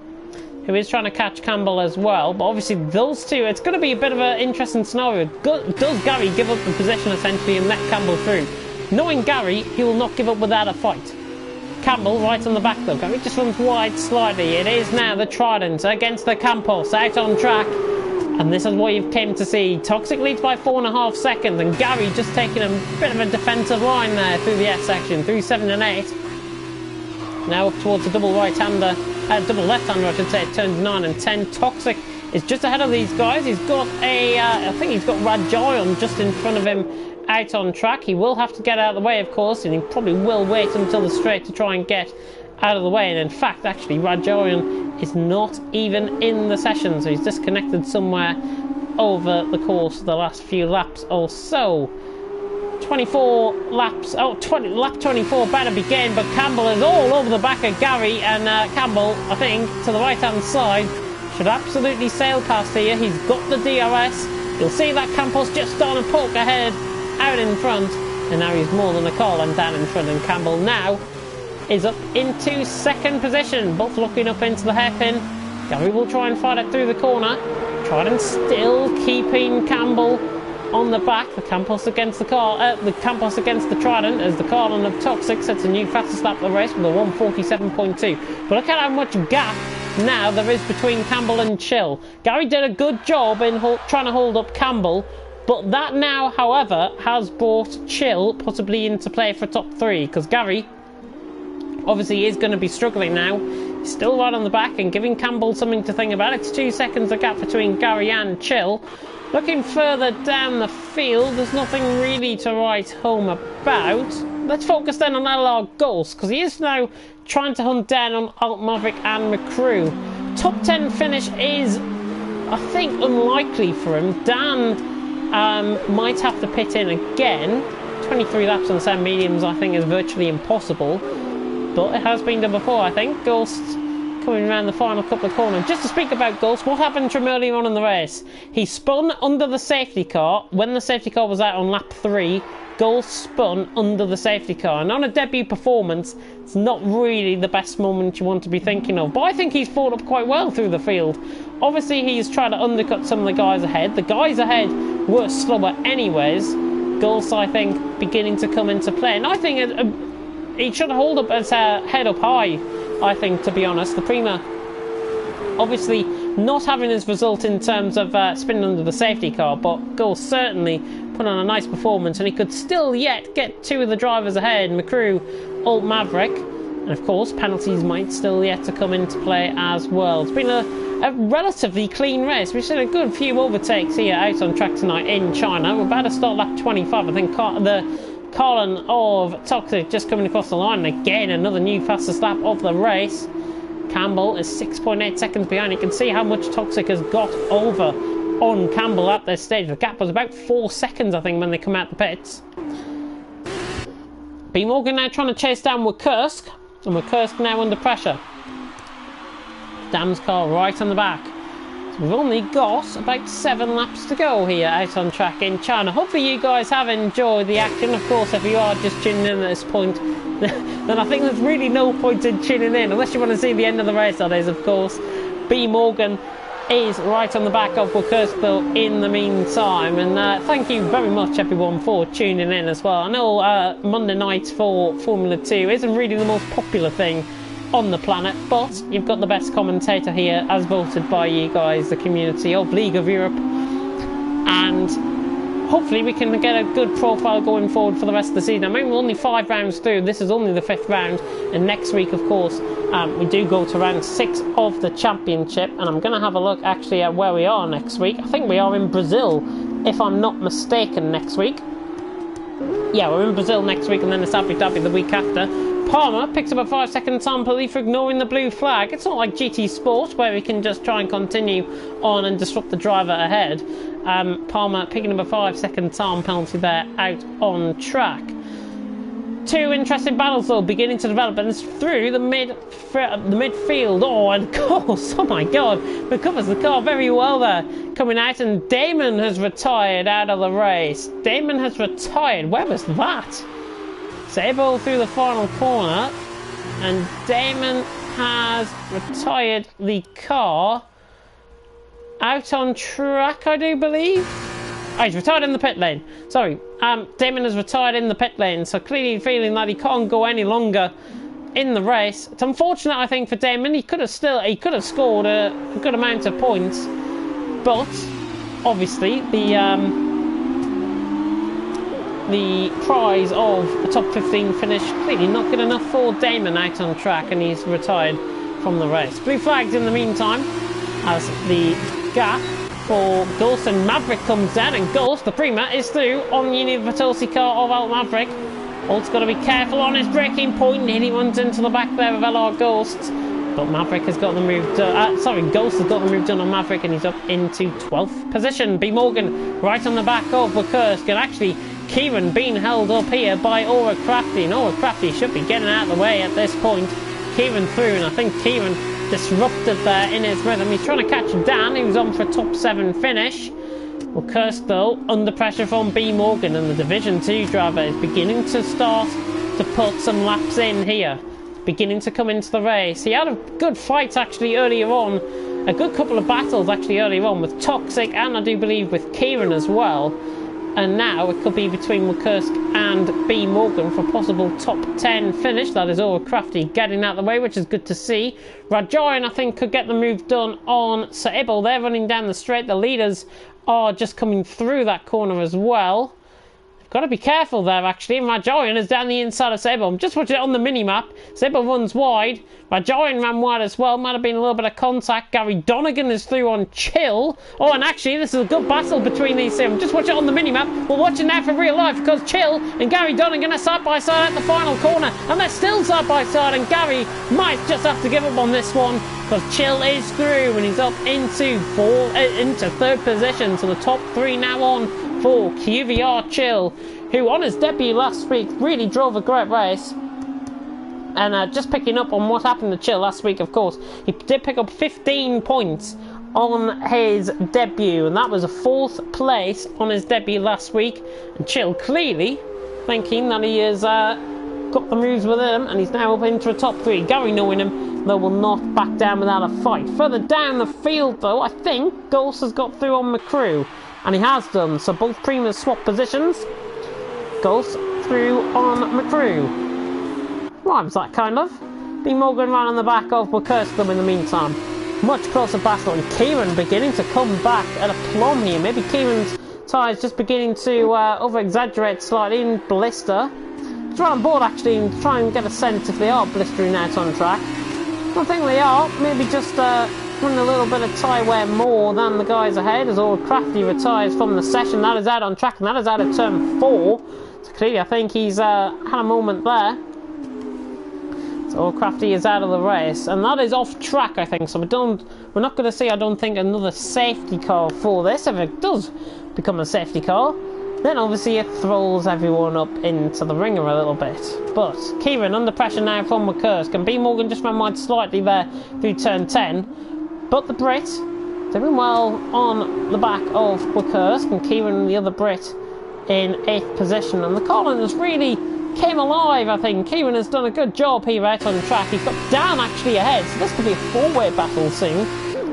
who is trying to catch Campbell as well. But obviously those two, it's going to be a bit of an interesting scenario. Does Gary give up the position essentially and let Campbell through? Knowing Gary, he will not give up without a fight. Campbell right on the back though. Gary just runs wide slightly. It is now the Trident against the Campos out on track. And this is what you've came to see. Toxic leads by 4.5 seconds, and Gary just taking a bit of a defensive line there through the S section, through 7 and 8. Now up towards the double right-hander, double left-hander I should say, turns 9 and 10. Toxic is just ahead of these guys. He's got a, I think he's got Rajoyon just in front of him out on track. He will have to get out of the way, of course, and he probably will wait until the straight to try and get out of the way. And in fact, actually, Rajoyon is not even in the session, so he's disconnected somewhere over the course of the last few laps or so. 24 laps, lap 24 better begin, but Campbell is all over the back of Gary, and Campbell, I think, to the right-hand side, should absolutely sail past here. He's got the DRS. You'll see that Campos just starting to poke ahead out in front, and now he's more than a car length down in front, and Campbell now is up into second position, both looking up into the hairpin. Gary will try and fight it through the corner, Trident still keeping Campbell on the back. The Campos against the car, the Campos against the Trident, as the Carlin of Toxic sets a new fastest lap of the race with a 1:47.2. But look at how much gap now there is between Campbell and Chill. Gary did a good job in trying to hold up Campbell, but that now, however, has brought Chill possibly into play for top 3, because Gary obviously is going to be struggling now. He's still right on the back and giving Campbell something to think about. It's 2 seconds the gap between Gary and Chill. Looking further down the field, there's nothing really to write home about. Let's focus then on LR Ghost, because he is now trying to hunt down on Alt Maverick and McCrew. Top 10 finish is, I think, unlikely for him. Dan might have to pit in again. 23 laps on the same mediums, I think, is virtually impossible. But it has been done before, I think. Ghost coming around the final couple of corners. Just to speak about Ghost, what happened to him earlier on in the race? He spun under the safety car. When the safety car was out on lap 3, Ghost spun under the safety car. And on a debut performance, it's not really the best moment you want to be thinking of. But I think he's fought up quite well through the field. Obviously, he's trying to undercut some of the guys ahead. The guys ahead were slower anyways. Ghost, I think, beginning to come into play. And I think he should hold up his head up high, I think, to be honest. The Prima obviously not having his result in terms of spinning under the safety car, but Ghost certainly put on a nice performance, and he could still yet get 2 of the drivers ahead, McCrew, Alt Maverick, and of course penalties might still yet to come into play as well. It's been a relatively clean race. We've seen a good few overtakes here out on track tonight in China. We're about to start lap 25. I think the Colin of Toxic just coming across the line, and again another new fastest lap of the race. Campbell is 6.8 seconds behind. You can see how much Toxic has got over on Campbell at this stage. The gap was about 4 seconds, I think, when they come out the pits. B. Morgan now trying to chase down Wakursk, and Wakursk now under pressure. Dam's car right on the back. So we've only got about 7 laps to go here out on track in China. Hopefully you guys have enjoyed the action. Of course, if you are just tuning in at this point, then I think there's really no point in tuning in, unless you want to see the end of the race, that is, of course. B. Morgan is right on the back of Wakursk though in the meantime, and thank you very much everyone for tuning in as well. I know Monday night for Formula 2 isn't really the most popular thing on the planet, but you've got the best commentator here as voted by you guys, the community of League of Europe, and hopefully we can get a good profile going forward for the rest of the season. I mean, we're only 5 rounds through. This is only the 5th round, and next week, of course, we do go to round 6 of the championship, and I'm going to have a look actually at where we are next week. I think we are in Brazil, if I'm not mistaken, next week. Yeah, we're in Brazil next week, and then it's Abu Dhabi the week after. Palmer picks up a 5-second time penalty for ignoring the blue flag. It's not like GT Sport where we can just try and continue on and disrupt the driver ahead. Palmer picking up a 5-second time penalty there out on track. 2 interesting battles though beginning to develop, and it's through the midfield. Oh, and of course, oh my god, recovers the car very well there. Coming out, and Damon has retired out of the race. Damon has retired. Where was that? Sable through the final corner, and Damon has retired the car out on track, I do believe. Oh, he's retired in the pit lane. Sorry, Damon has retired in the pit lane, so clearly feeling that he can't go any longer in the race. It's unfortunate, I think, for Damon. He could have scored a good amount of points, but obviously the prize of a top 15 finish. Clearly not good enough for Damon out on track, and he's retired from the race. Blue flags in the meantime as the gap for Ghost and Maverick comes down, and Ghost, the Prima, is through on the Universality car of Alt Maverick. Alt's got to be careful on his braking point, nearly runs into the back there of LR Ghost, but Maverick has got the move done. Ghost has got the move done on Maverick, and he's up into 12th position. B Morgan right on the back of Kursk, and actually Kieran being held up here by Aura Crafty, and Aura Crafty should be getting out of the way at this point. Kieran through, and I think Kieran disrupted there in his rhythm. He's trying to catch Dan, who's on for a top 7 finish. Well, Kursk, though, under pressure from B Morgan, and the Division 2 driver is beginning to start to put some laps in here. Beginning to come into the race. He had a good fight, actually, earlier on. A good couple of battles, actually, earlier on with Toxic, and I do believe with Kieran as well. And now it could be between Kursk and B Morgan for a possible top 10 finish. That is all Crafty getting out of the way, which is good to see. Rajoyan, I think, could get the move done on Sir Ibble. They're running down the straight. The leaders are just coming through that corner as well. Got to be careful there, actually. Rajoyan is down the inside of Sable. I'm just watching it on the mini-map. Sable runs wide. Rajoyan ran wide as well. Might have been a little bit of contact. Gary Donegan is through on Chill. Oh, and actually, this is a good battle between these two. I'm just watching it on the mini-map. We're watching now for real life, because Chill and Gary Donegan are side-by-side at the final corner. And they're still side-by-side, and Gary might just have to give up on this one, because Chill is through, and he's up into 3rd position. So the top 3 now on for QVR Chill, who on his debut last week really drove a great race. And just picking up on what happened to Chill last week, of course, he did pick up 15 points on his debut, and that was a 4th place on his debut last week. And Chill clearly thinking that he has got the moves with him, and he's now up into a top 3. Gary knowing him, though, will not back down without a fight. Further down the field, though, I think Ghost has got through on McCrew. And he has done, so both Primas swap positions. Ghost through on McCrew. Rhymes that kind of. B Morgan ran on the back of Kursk in the meantime. Much closer battle, and Kieran beginning to come back at a plumb here. Maybe Kieran's tyres just beginning to over-exaggerate slightly and blister. Let's run on board actually and try and get a sense if they are blistering out on track. I don't think they are. Maybe just running a little bit of tyre wear more than the guys ahead, as All Crafty retires from the session. That is out on track, and that is out of turn 4. So clearly I think he's had a moment there. So All Crafty is out of the race, and that is off track, I think. So we're not going to see, I don't think, another safety car for this. If it does become a safety car, then obviously it throws everyone up into the ringer a little bit. But Kieran under pressure now from Kursk, and B Morgan just ran wide slightly there through turn 10. But the Brit doing well on the back of Kursk, and Kieran, the other Brit, in 8th position. And the Colin has really came alive, I think. Kieran has done a good job here out on track. He's got Dan actually ahead, so this could be a 4-way battle soon.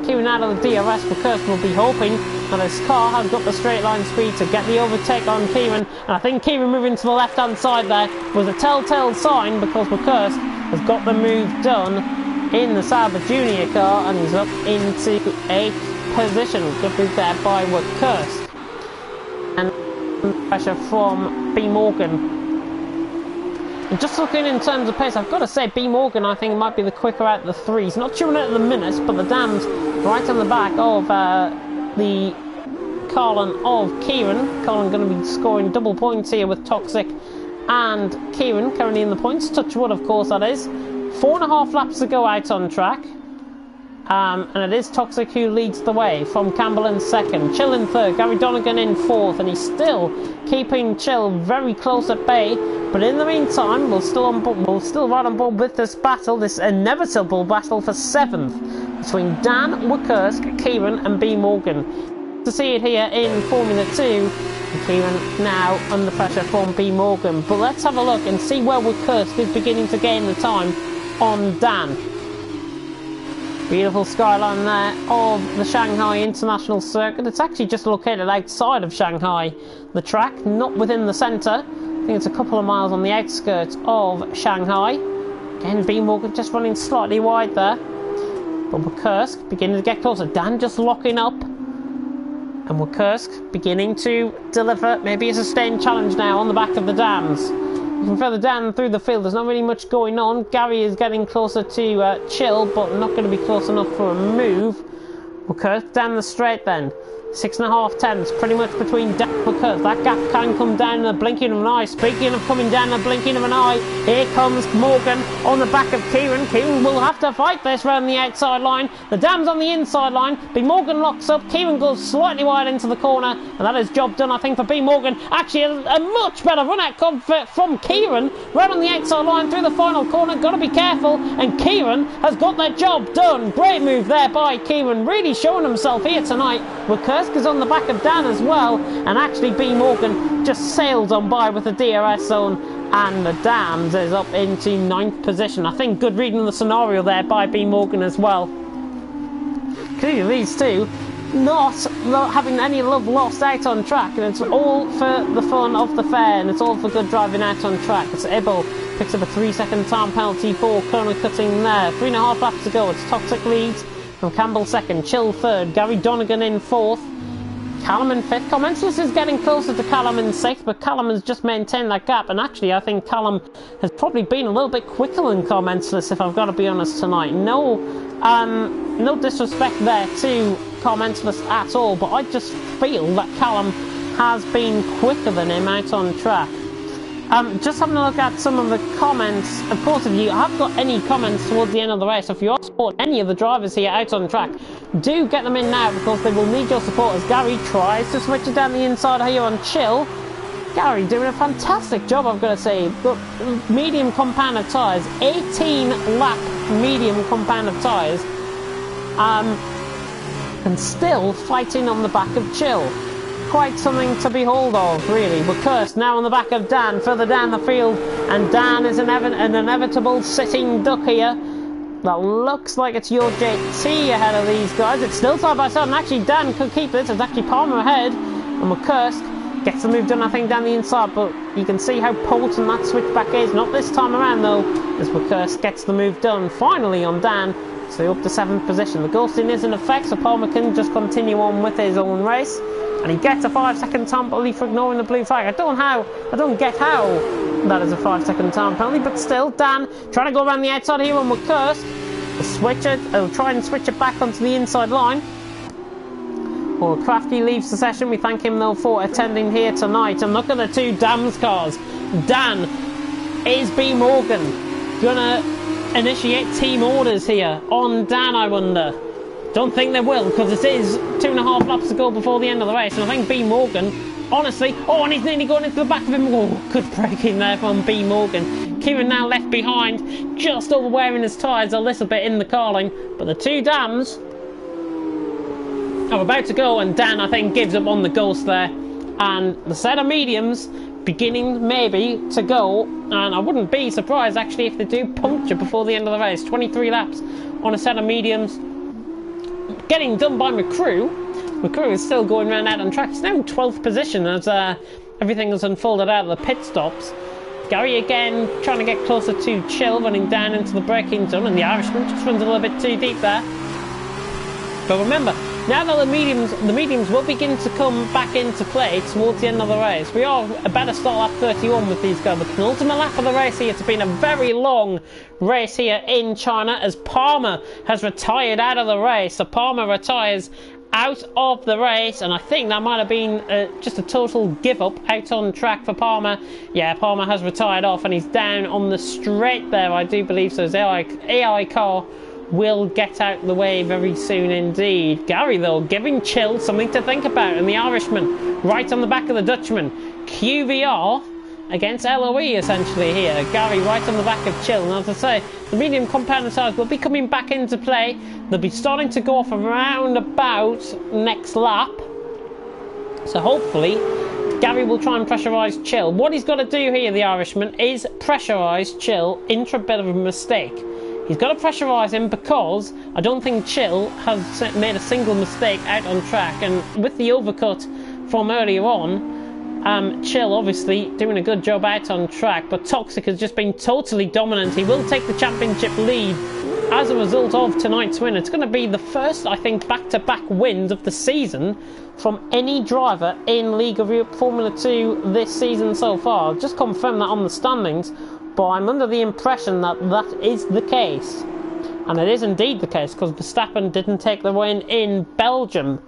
Kieran out of the DRS, Kursk will be hoping that his car has got the straight line speed to get the overtake on Kieran. And I think Kieran moving to the left hand side there was a telltale sign, because Kursk has got the move done in the Sauber Junior car, and he's up into 8th position. Good move there by Kursk. And pressure from B Morgan. And just looking in terms of pace, I've got to say B Morgan, I think, might be the quicker out of the 3s. Not sure at the minute, but the Damned right on the back of the Colin of Kieran. Colin going to be scoring double points here with Toxic and Kieran currently in the points. Touch wood, of course, that is. 4.5 laps to go out on track. And it is Toxic who leads the way from Campbell in 2nd. Chill in 3rd, Gary Donegan in 4th, and he's still keeping Chill very close at bay. But in the meantime, we're still right on board with this battle, this inevitable battle for 7th between Dan, Kursk, Kieran and B Morgan. To see it here in Formula 2, and Kieran now under pressure from B Morgan. But let's have a look and see where Kursk is beginning to gain the time on Dan. Beautiful skyline there of the Shanghai International Circuit. It's actually just located outside of Shanghai, the track, not within the centre. I think it's a couple of miles on the outskirts of Shanghai. Again, B Morgan just running slightly wide there. But Kursk beginning to get closer. Dan just locking up. And Kursk beginning to deliver maybe a sustained challenge now on the back of the dams. Even further down through the field, there's not really much going on. Gary is getting closer to Chill, but not going to be close enough for a move. Kursk down the straight then. 6.5 tenths, pretty much between Dan and Kursk. That gap can come down in the blinking of an eye. Speaking of coming down in the blinking of an eye, here comes Morgan on the back of Kieran. Kieran will have to fight this round the outside line. The dam's on the inside line. B. Morgan locks up. Kieran goes slightly wide into the corner, and that is job done, I think, for B. Morgan. Actually, a much better run out from Kieran right on the outside line through the final corner. Got to be careful, and Kieran has got that job done. Great move there by Kieran, really showing himself here tonight. Kursk is on the back of Dan as well, and actually B. Morgan just sailed on by with the DRS zone, and the Dams is up into 9th position. I think good reading of the scenario there by B. Morgan as well. Clearly these two not having any love lost out on track, and it's all for the fun of the fair, and it's all for good driving out on track. It's Ibble picks up a 3-second time penalty for corner cutting there. 3.5 laps to go. It's Toxic leads from Campbell second, Chill third, Gary Donegan in fourth, Callum in fifth. Commensalus is getting closer to Callum in sixth, but Callum has just maintained that gap, and actually I think Callum has probably been a little bit quicker than Commensalus, if I've got to be honest tonight. No disrespect there to Commensalus at all, but I just feel that Callum has been quicker than him out on track. Just having a look at some of the comments. Of course, if you have got any comments towards the end of the race, if you are supporting any of the drivers here out on track, do get them in now, because they will need your support as Gary tries to switch it down the inside here on Chill. Gary doing a fantastic job, I've got to say. But medium compound of tyres, 18 lap medium compound of tyres, and still fighting on the back of Chill. Quite something to behold of, really. But Kursk now on the back of Dan, further down the field, and Dan is an inevitable sitting duck here. That looks like it's your JT ahead of these guys. It's still side by side, and actually Dan could keep this. It's actually Palmer ahead, and Kursk gets the move done, I think, down the inside, but you can see how potent that switchback is. Not this time around, though, as Kursk gets the move done, finally on Dan, so up to 7th position. The ghosting is in effect, so Palmer can just continue on with his own race. And he gets a 5-second time penalty for ignoring the blue flag. I don't get how that is a 5-second time penalty, but still, Dan trying to go around the outside here on Kursk. He'll try and switch it back onto the inside line. Well, Crafty leaves the session. We thank him, though, for attending here tonight. And look at the two Dams cars. Dan, is B. Morgan gonna initiate team orders here on Dan, I wonder? Don't think they will, because it is 2.5 laps to go before the end of the race, and I think B. Morgan, honestly, and he's nearly going into the back of him. Oh, good braking there from B. Morgan. Kieran now left behind, just over wearing his tyres a little bit in the carling, but the two Dams are about to go, and Dan, I think, gives up on the ghost there, and the set of mediums beginning maybe to go, and I wouldn't be surprised actually if they do puncture before the end of the race. 23 laps on a set of mediums. Getting done by McCrew. McCrew is still going around out on track. He's now in 12th position as everything has unfolded out of the pit stops. Gary again trying to get closer to Chill, running down into the braking zone, and the Irishman just runs a little bit too deep there. But remember, now that the mediums will begin to come back into play towards the end of the race. We are about to start lap 31 with these guys. The penultimate lap of the race here. It's been a very long race here in China, as Palmer has retired out of the race. So Palmer retires out of the race, and I think that might have been just a total give up out on track for Palmer. Yeah, Palmer has retired off, and he's down on the straight there, I do believe. So his AI car will get out the way very soon indeed. Gary, though, giving Chill something to think about, and the Irishman right on the back of the Dutchman. QVR against LOE essentially here. Gary right on the back of Chill, and as I say, the medium compound tyres will be coming back into play. They'll be starting to go off around about next lap, so hopefully Gary will try and pressurise Chill. What he's got to do here, the Irishman, is pressurise Chill into a bit of a mistake. He's got to pressurise him, because I don't think Chill has made a single mistake out on track. And with the overcut from earlier on, Chill obviously doing a good job out on track, but Toxic has just been totally dominant. He will take the championship lead as a result of tonight's win. It's going to be the first, I think, back-to-back wins of the season from any driver in League of Europe Formula 2 this season so far. I've just confirmed that on the standings, but I'm under the impression that that is the case. And it is indeed the case, because Verstappen didn't take the win in Belgium.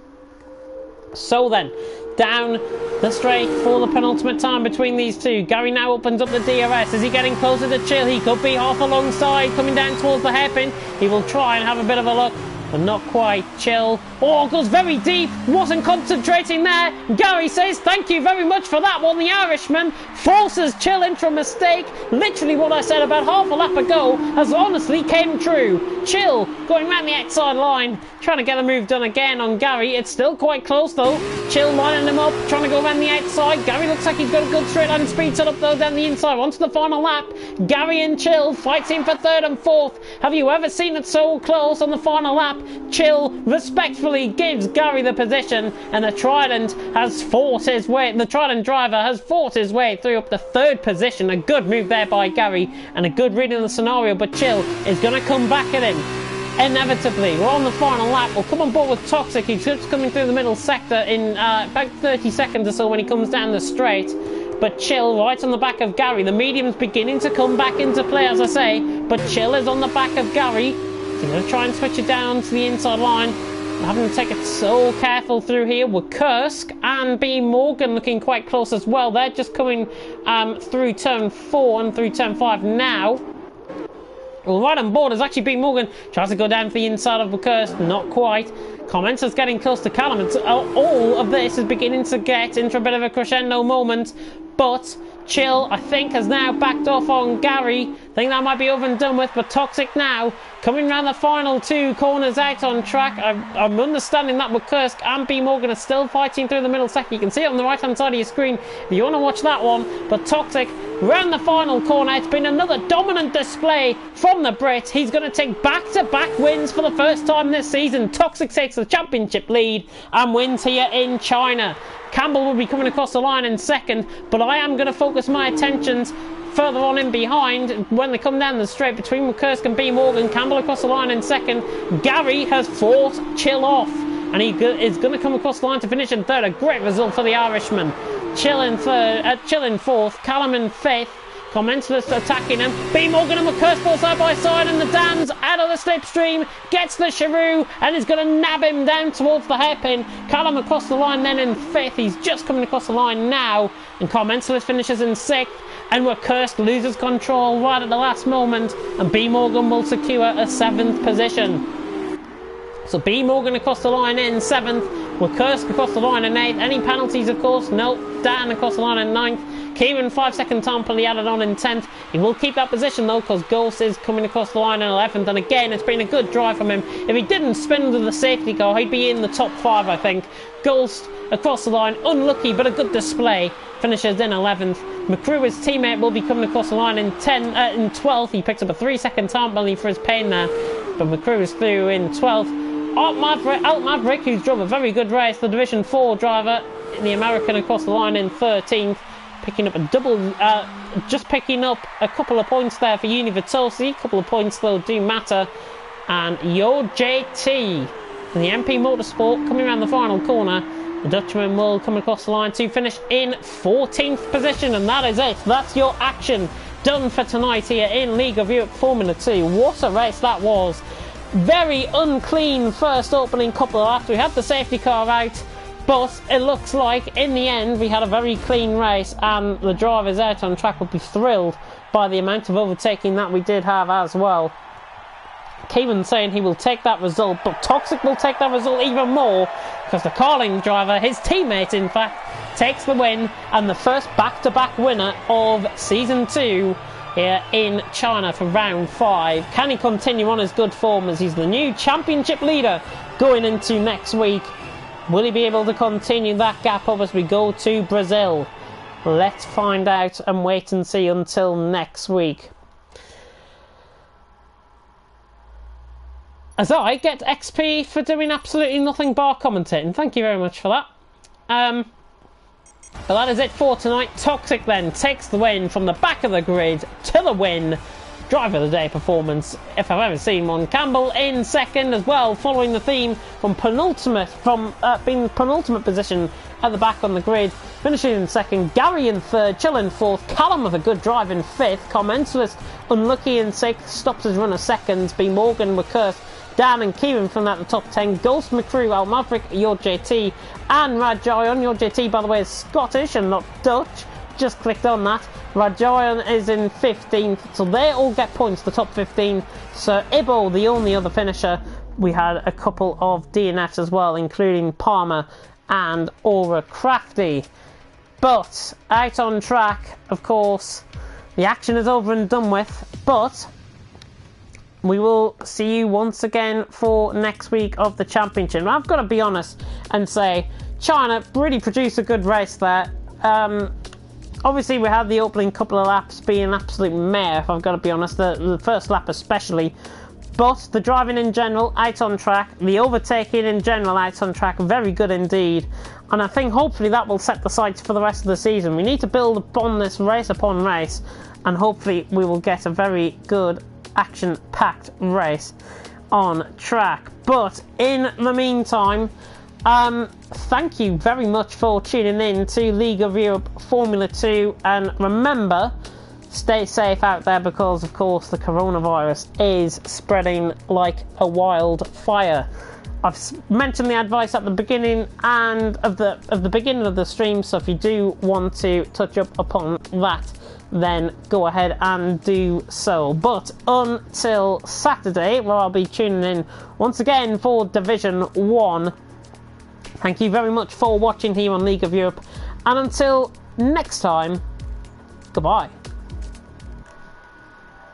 So then, down the straight for the penultimate time between these two. Gary now opens up the DRS. Is he getting closer to Chill? He could be half alongside, coming down towards the hairpin. He will try and have a bit of a look, but not quite. Chill. Oh, goes very deep. Wasn't concentrating there. Gary says, thank you very much for that one. The Irishman forces Chill into a mistake. Literally what I said about half a lap ago has honestly came true. Chill going round the outside line, trying to get a move done again on Gary. It's still quite close though. Chill lining him up, trying to go around the outside. Gary looks like he's got a good straight line speed set up though down the inside. Onto the final lap. Gary and Chill fighting for third and fourth. Have you ever seen it so close on the final lap? Chill respectfully gives Gary the position, and the Trident has fought his way. The Trident driver has fought his way through up the third position. A good move there by Gary, and a good reading of the scenario. But Chill is going to come back at him. Inevitably, we're on the final lap. We'll come on board with Toxic. He's just coming through the middle sector in about 30 seconds or so when he comes down the straight. But Chill right on the back of Gary. The medium's beginning to come back into play, as I say. But Chill is on the back of Gary. He's going to try and switch it down to the inside line. Having to take it so careful through here with Kursk and B. Morgan looking quite close as well. They're just coming through turn 4 and through turn 5 now. Well, right on board is actually B. Morgan. Tries to go down for the inside of Kursk. Not quite. Commentator's getting close to Callum. It's, all of this is beginning to get into a bit of a crescendo moment. But Chill, I think, has now backed off on Gary. I think that might be over and done with, but Toxic now coming around the final 2 corners out on track. I'm understanding that with Kursk and B. Morgan are still fighting through the middle sector. You can see it on the right hand side of your screen if you want to watch that one. But Toxic round the final corner. It's been another dominant display from the Brit. He's going to take back-to-back wins for the first time this season. Toxic takes the championship lead and wins here in China. Campbell will be coming across the line in second, but I am going to focus my attentions further on in behind when they come down the straight between Kursk and B. Morgan. Campbell across the line in second. Gary has fought Chill off, and he is going to come across the line to finish in third. A great result for the Irishman. Chill in third, Chill in fourth, Callum in fifth. Commentalist attacking him. B. Morgan and Kursk go side by side, and the Dan's out of the slipstream, gets the Cheroux, and is going to nab him down towards the hairpin. Callum across the line then in fifth. He's just coming across the line now, and Commentalist finishes in sixth. And where Kursk loses control right at the last moment, and B. Morgan will secure a 7th position. So B. Morgan across the line in 7th, with Kursk across the line in 8th. Any penalties, of course? No. Dan across the line in 9th. Kieran 5-second time penalty added on in 10th. He will keep that position though, because Ghost is coming across the line in 11th. And again, it's been a good drive from him. If he didn't spin under the safety car, he'd be in the top 5, I think. Ghost across the line, unlucky but a good display. Finishes in 11th. McCrew, his teammate, will be coming across the line in 12th. He picks up a 3-second time penalty for his pain there, but McCrew is through in 12th. Alt Maverick, who's drove a very good race, the Division 4 driver, the American, across the line in 13th, picking up a double, just picking up a couple of points there for Uni Vitosi. A couple of points though do matter. And Yo JT, the MP Motorsport, coming around the final corner. The Dutchman will come across the line to finish in 14th position, and that is it. That's your action done for tonight here in League of Europe Formula 2. What a race that was. Very unclean first opening couple of laps. We had the safety car out, but it looks like in the end we had a very clean race, and the drivers out on track will be thrilled by the amount of overtaking that we did have as well. Kevin saying he will take that result, but Toxic will take that result even more, because the Carling driver, his teammate in fact, takes the win and the first back-to-back winner of Season 2 here in China for round 5. Can he continue on his good form as he's the new championship leader going into next week? Will he be able to continue that gap up as we go to Brazil? Let's find out and wait and see until next week. As I get XP for doing absolutely nothing bar commentating. Thank you very much for that. But that is it for tonight. Toxic then takes the win from the back of the grid to the win. driver of the day performance if I've ever seen one. Campbell in second as well, following the theme from being penultimate position at the back on the grid, finishing in second. Gary in third, Chill in fourth, Callum with a good drive in fifth, Commensalist unlucky in sixth, stops his run of seconds. B Morgan with Kurth, Dan and Kieran from at the top 10. Ghost McCrew, Al Maverick, Your JT, and Rajoyon. Your JT, by the way, is Scottish and not Dutch. Just clicked on that. Rajoyon is in 15th, so they all get points, the top 15. So Ibo, the only other finisher. We had a couple of DNFs as well, including Palmer and Aura Crafty. But out on track, of course, the action is over and done with, but we will see you once again for next week of the championship. I've got to be honest and say, China really produced a good race there. Obviously, we had the opening couple of laps being an absolute mare, if I've got to be honest, the first lap especially. But the driving in general, out on track, the overtaking in general, out on track, very good indeed. And I think hopefully that will set the sights for the rest of the season. We need to build upon this race upon race, and hopefully we will get a very good action-packed race on track. But in the meantime, thank you very much for tuning in to League of Europe Formula 2, and remember, stay safe out there because of course the coronavirus is spreading like a wildfire. I've mentioned the advice at the beginning and of the beginning of the stream, so if you do want to touch up upon that, then go ahead and do so. But until Saturday, where I'll be tuning in once again for Division 1, thank you very much for watching here on League of Europe, and until next time, goodbye.